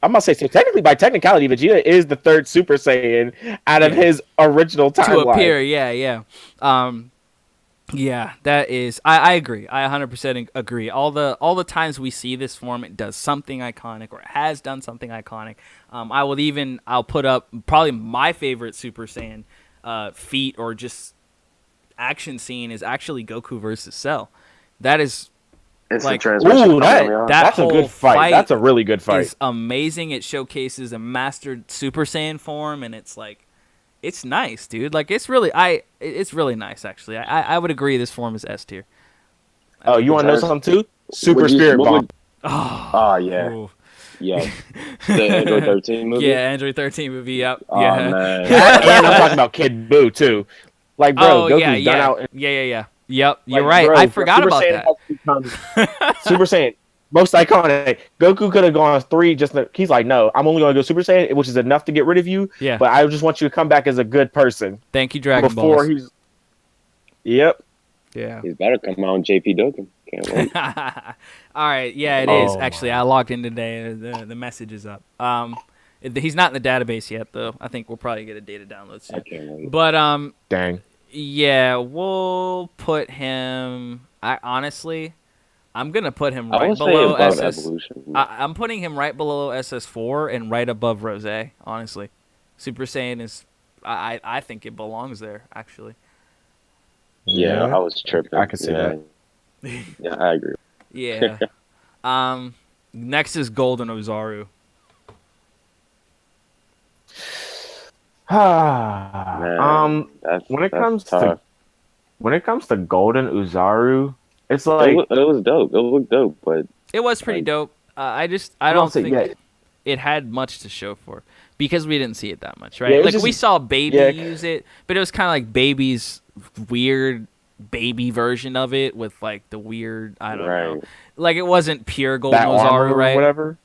I'm gonna say so technically by technicality, Vegeta is the third Super Saiyan out of Yeah. his original To timeline. appear, yeah. Yeah, that is. I agree. I 100% agree. All the times we see this form, it does something iconic, or it has done something iconic. I'll put up probably my favorite Super Saiyan feat or just action scene is actually Goku versus Cell. That is It's like, the transmission. Ooh, that that's a whole good fight. That's a really good fight. is amazing. It showcases a mastered Super Saiyan form, and it's like, it's nice, dude. Like it's really nice actually. I would agree this form is S tier. Oh, you want to know something too? Super Spirit Bomb. Oh yeah, Ooh. yeah. The Android 13 movie. Yeah, Android 13 movie. Yep. Oh Yeah. man. And I'm talking about Kid Buu too. Like, bro, Oh Goku's yeah, done yeah. out. Yeah. Yep. You're Like, right. bro, I forgot Super about Saiyan that. has become Super Saiyan, most iconic. Goku could have gone 3. He's like, no, I'm only gonna go Super Saiyan, which is enough to get rid of you. Yeah. But I just want you to come back as a good person. Thank you, Dragon Before Balls. he's. Yep. Yeah. He's better come out on JP Doken. Can't wait. All right. Yeah, it is. Actually, I logged in today. The message is up. He's not in the database yet, though. I think we'll probably get a data download I soon. can't wait. But Dang. yeah, we'll put him. I'm gonna put him I right would say below above SS. evolution. I'm putting him right below SS4 and right above Rose. Honestly, Super Saiyan is. I think it belongs there. Actually. Yeah, I was tripping. I can see that. Yeah, I agree. Yeah. Next is Golden Ozaru. Man, when it that's comes tough. to Golden Uzaru, it's like It was dope. It looked dope, but It was pretty Like- dope. I I'm don't gonna say, think yeah. it had much to show for because we didn't see it that much, right? Yeah, it was like just- we saw Baby yeah. use it, but it was kind of like Baby's weird baby version of it with like the weird I don't know. Right. Like it wasn't pure Golden that Ozaru, armor right? or whatever.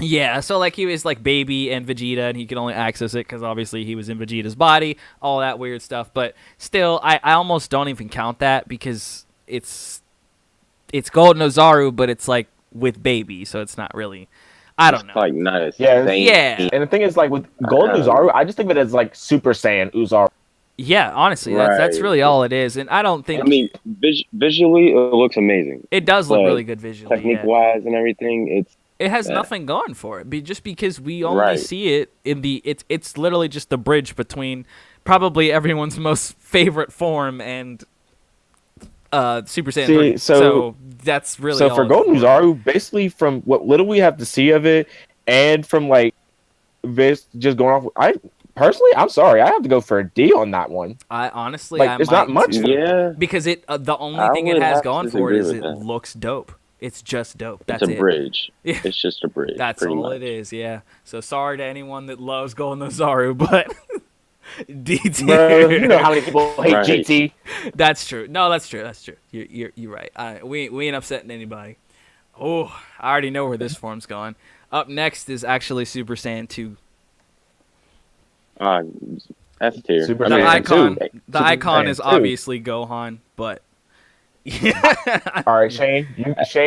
Yeah, so like he was like Baby and Vegeta, and he could only access it because obviously he was in Vegeta's body, all that weird stuff. But still, I almost don't even count that because it's Golden Ozaru, but it's like with Baby, so it's not really. I don't know. It's like not as Yeah, zany. Yeah. And the thing is, like with Golden Uzaru, I just think of it as like Super Saiyan Uzaru. Yeah, honestly, that's Right. really all it is, and I don't think I mean, visually, it looks amazing. it does look but really good visually. Technique Yeah. wise and everything, It has yeah. nothing going for it, just because we only Right. see it in the. It's literally just the bridge between probably everyone's most favorite form and Super Saiyan See, 3. so- So that's really So all for it's Golden Uzaru, basically from what little we have to see of it, and from like this just going off, I'm sorry, I have to go for a D on that one. I honestly, Like, I there's might not much too. to- yeah, because it the only I thing it would has have going to for it disagree is with it that. looks dope. It's just dope. That's it's a it. bridge. Yeah. It's just a bridge. That's pretty all much. it is. Yeah. So sorry to anyone that loves Golden Ozaru, but D tier. Bro, you know how many people hate Right. GT. That's true. No, that's true. That's true. You're right. We ain't upsetting anybody. Oh, I already know where this form's going. Up next is actually Super Saiyan 2. S tier. Super The Saiyan icon, 2. the Super icon Saiyan is 2. obviously Gohan, but All right, Shane,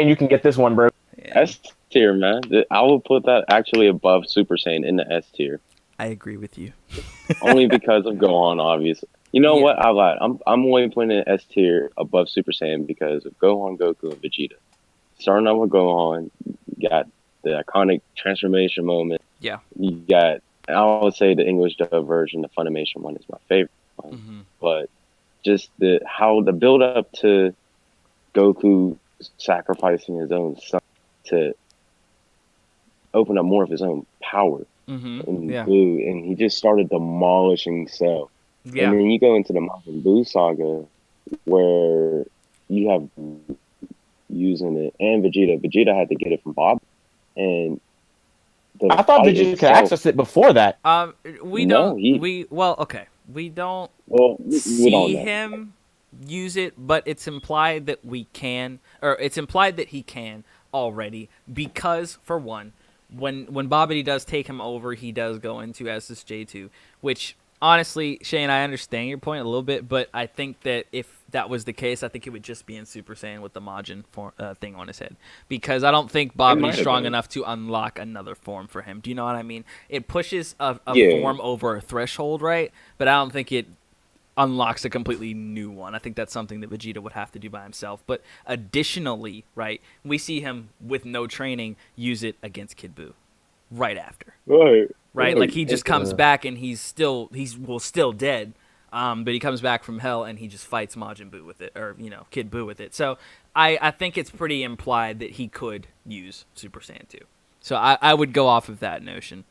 you can get this one, bro. S tier, man. I will put that actually above Super Saiyan in the S tier, I agree with you. only because of Gohan, obviously. You know Yeah. what? I lied. I'm only putting it in S tier above Super Saiyan because of Gohan, Goku, and Vegeta. Starting out with Gohan, you got the iconic transformation moment. Yeah. You got, I would say the English dub version, the Funimation one is my favorite one. Hmm. But just the build up to Goku sacrificing his own son to open up more of his own power in Yeah. Buu, and he just started demolishing Cell. Yeah. And then you go into the Majin Buu saga where you have using it and Vegeta. Vegeta had to get it from Bob, and I thought fight Vegeta could itself- access it before that. We No, don't. he- We well, okay. We don't Well, we don't see know. him use it, but it's implied that we can, or it's implied that he can already, because for one, when Babidi does take him over, he does go into SSJ2, which honestly, Shane, I understand your point a little bit, but I think that if that was the case, I think it would just be in Super Saiyan with the Majin thing on his head, because I don't think might Babidi's have strong been. enough to unlock another form for him. Do you know what I mean? It pushes a Yeah. form over a threshold, right? But I don't think it unlocks a completely new one. I think that's something that Vegeta would have to do by himself. But additionally, right, we see him with no training use it against Kid Buu right after. Right? Like he just comes back and he's still dead. But he comes back from hell and he just fights Majin Buu with it, or Kid Buu with it. So I think it's pretty implied that he could use Super Saiyan 2. So I would go off of that notion.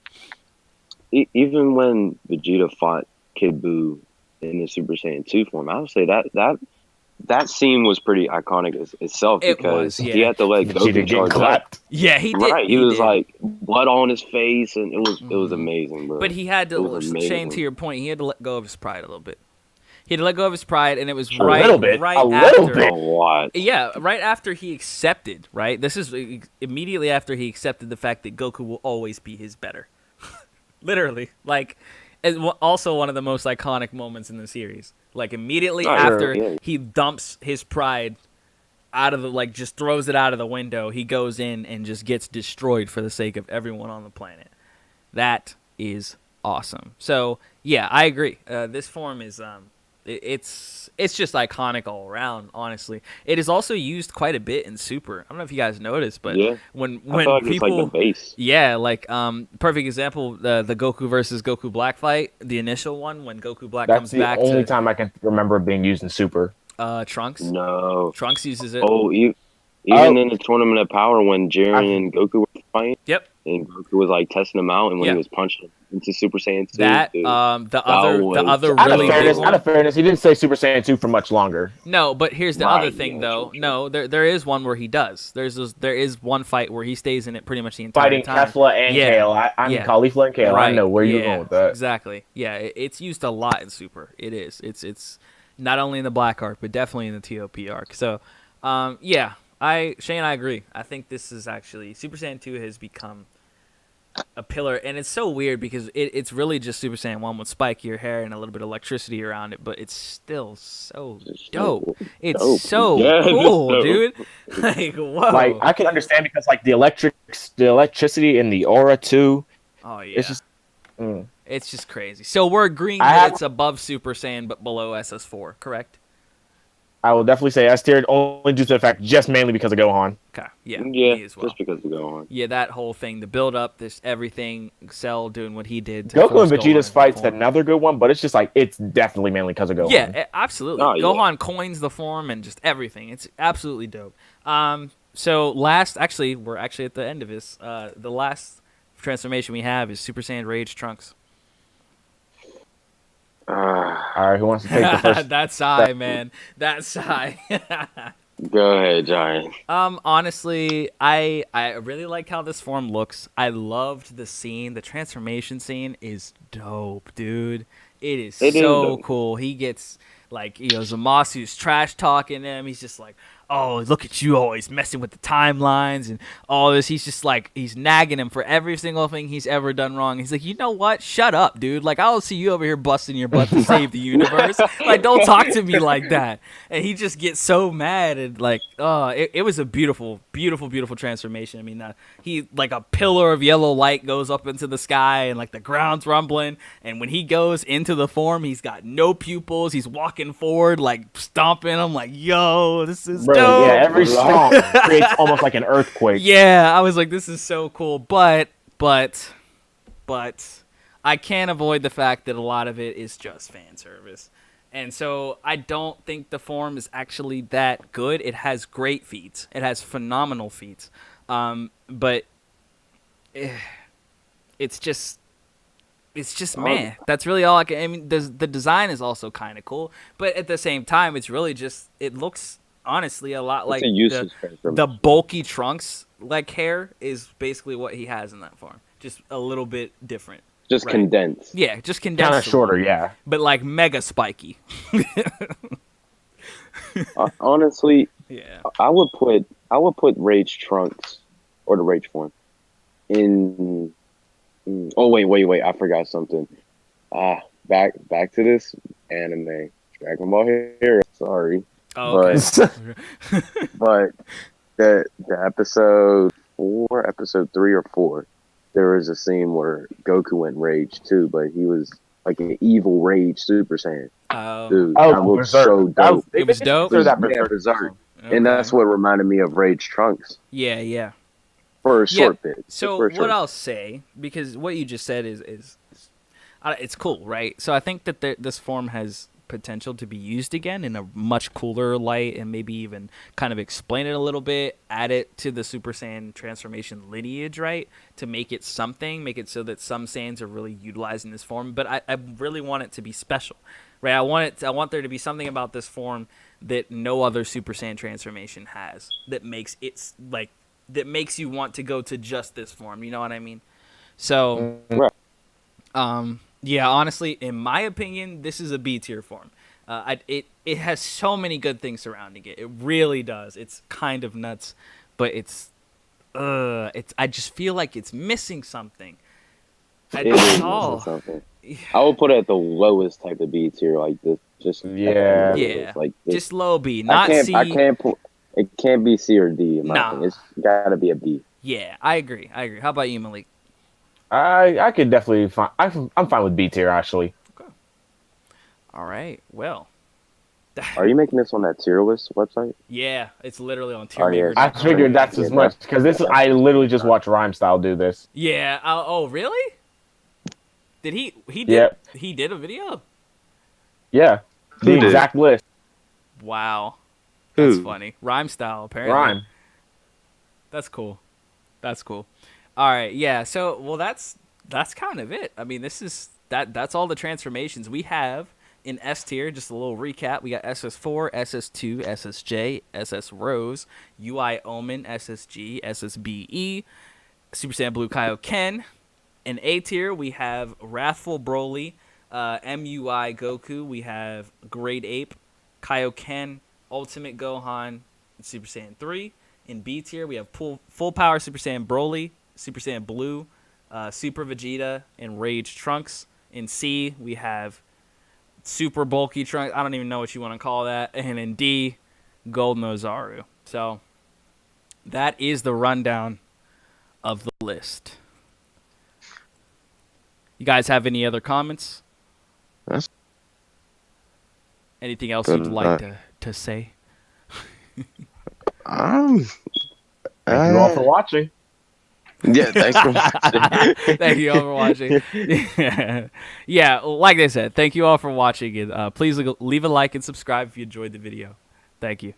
Even when Vegeta fought Kid Buu in the Super Saiyan 2 form, I would say that scene was pretty iconic itself, It because was, yeah. he had to let Vegeta Goku getting charge up. clapped. Yeah, he did. Right, he was did. like blood on his face, and it was amazing, bro. But he had It was to, amazing. Shane, to your point, he had to let go of his pride a little bit. He had to let go of his pride, and it was Sure. right, A little bit. right A little after. bit. a lot. Yeah, right after he accepted, right? This is immediately after he accepted the fact that Goku will always be his better. Literally. Like, also one of the most iconic moments in the series. Like, immediately Oh, after yeah. he dumps his pride out of the, like, just throws it out of the window, he goes in and just gets destroyed for the sake of everyone on the planet. That is awesome. So yeah, I agree. This form is it's just iconic all around. Honestly, it is also used quite a bit in Super. I don't know if you guys noticed, but Yeah, when I feel like it's like the people, base. yeah, like perfect example, the Goku versus Goku Black fight, the initial one when Goku Black That's comes the back only to time I can remember it being used in Super. Trunks. No. Trunks uses it. Oh, even Oh, in the Tournament of Power when Jiren I, and Goku were fighting, Yep. and Goku was like testing him out, and when he Yeah. was punching into Super Saiyan 2, That dude, the that was other out of really big fairness, one. he didn't say Super Saiyan 2 for much longer. No, but here's the other right. thing, Yeah, though. true, true. No, there is one where he does. There is one fight where he stays in it pretty much the entire Fighting time. Kefla and Yeah, Kale. I mean, yeah, Caulifla and Kale. I right. know where you were going Yeah, with that. exactly. Yeah, it's used a lot in Super. It is. It's not only in the Black arc, but definitely in the TOP arc. So, yeah, Shane and I agree. I think this is actually Super Saiyan 2 has become a pillar, and it's so weird because it's really just Super Saiyan 1 with spikier hair and a little bit of electricity around it, but it's still so It's dope. so It's dope. so Yeah, it's cool, dope. dude. Like, whoa. Like I can understand because like the electricity and the aura too. Oh yeah. It's just. Mm. It's just crazy. So we're agreeing I that have- it's above Super Saiyan but below SS4, correct? I will definitely say S tier only due to the fact just mainly because of Gohan. Okay. Yeah. Yeah, Me as well. just because we go on. Yeah, that whole thing, the build up, this everything, Cell doing what he did to Goku force and Vegeta's Gohan fight's to form. another good one, but it's just like it's definitely mainly because of Gohan. Yeah, absolutely. Oh, yeah. Gohan coins the form and just everything. It's absolutely dope. So actually, we're actually at the end of this. The last transformation we have is Super Saiyan Rage Trunks. All right, who wants to take the first? That's Sai, man. That's Sai. Go ahead, Giant. Honestly, I really like how this form looks. I loved the scene. The transformation scene is dope, dude. It is It is so dope. cool. He gets like, Zamasu's trash talking him. He's just like, oh, look at you always messing with the timelines and all this. He's just like, he's nagging him for every single thing he's ever done wrong. He's like, you know what? Shut up, dude. Like, I'll see you over here busting your butt to save the universe. Like, don't talk to me like that. And he just gets so mad and like, it was a beautiful, beautiful, beautiful transformation. I mean, he like a pillar of yellow light goes up into the sky and like the ground's rumbling. And when he goes into the form, he's got no pupils. He's walking forward, like stomping. I'm like, yo, this is Bro, dope. yeah, every stomp creates almost like an earthquake. Yeah, I was like, this is so cool. But I can't avoid the fact that a lot of it is just fan service. And so I don't think the form is actually that good. It has great feats. It has phenomenal feats. But it's just meh. That's really all I can. I mean, the design is also kind of cool, but at the same time, it's really just it looks honestly a lot like It's a useless transformation. the bulky Trunks like hair is basically what he has in that form, just a little bit different. Just Right. condensed. Yeah, just condensed. Kind a of shorter, little, yeah. but like mega spiky. Honestly, Yeah. I would put Rage Trunks or the Rage form in. Oh wait! I forgot something. Back to this anime, Dragon Ball Hero. Sorry, Oh, okay. but the episode 4, episode 3 or 4, there was a scene where Goku went Rage too, but he was like an evil Rage Super Saiyan. Dude, Oh, that looks Berserk. so That dope. It was dope? That Yeah, Berserk. Berserk. Okay. And that's what reminded me of Rage Trunks Yeah. for a short bit. So For a short what I'll say, because what you just said is it's cool, right? So I think that this form has potential to be used again in a much cooler light, and maybe even kind of explain it a little bit, add it to the Super Saiyan transformation lineage, right? To make it something, make it so that some Saiyans are really utilizing this form. But I really want it to be special, right? I want there to be something about this form that no other Super Saiyan transformation has that makes that makes you want to go to just this form. You know what I mean? So, Right. yeah, honestly, in my opinion, this is a B tier form. It has so many good things surrounding it. It really does. It's kind of nuts, but I just feel like it's missing something. It is missing Oh, something. I would put it at the lowest type of B tier, like this. Just Yeah. yeah, like this. just low B, not C. I can't put. It can't be C or D. In my Nah. opinion. It's got to be a B. Yeah, I agree. How about you, Malik? I could definitely find. I'm fine with B tier actually. Okay. All right. Well, Are you making this on that tier list website? yeah, it's literally on Oh yeah, I tiermaker.com. figured that's yeah, as much because this I literally just watched Rhyme Style do this. Yeah. Oh, really? Did he did Yep. he did a video? Yeah. The Who did? exact list. Wow. That's Who? funny. Rhyme style, apparently. Rhyme. That's cool. That's cool. All right, yeah. So, well, that's kind of it. I mean, this is that's all the transformations we have in S tier. Just a little recap: we got SS4, SS2, SSJ, SS Rose, UI Omen, SSG, SSBE, Super Saiyan Blue Kaioken. In A tier, we have Wrathful Broly, MUI Goku. We have Great Ape, Kaioken, Ultimate Gohan, and Super Saiyan 3. In B tier, we have full power Super Saiyan Broly, Super Saiyan Blue, Super Vegeta, and Rage Trunks. In C, we have Super Bulky Trunks. I don't even know what you want to call that. And in D, Golden Ozaru. So that is the rundown of the list. You guys have any other comments? That's Anything else good you'd like to say? um. Thank you all for watching. Yeah, thanks for watching. Thank you all for watching. Yeah, like I said, thank you all for watching. And please leave a like and subscribe if you enjoyed the video. Thank you.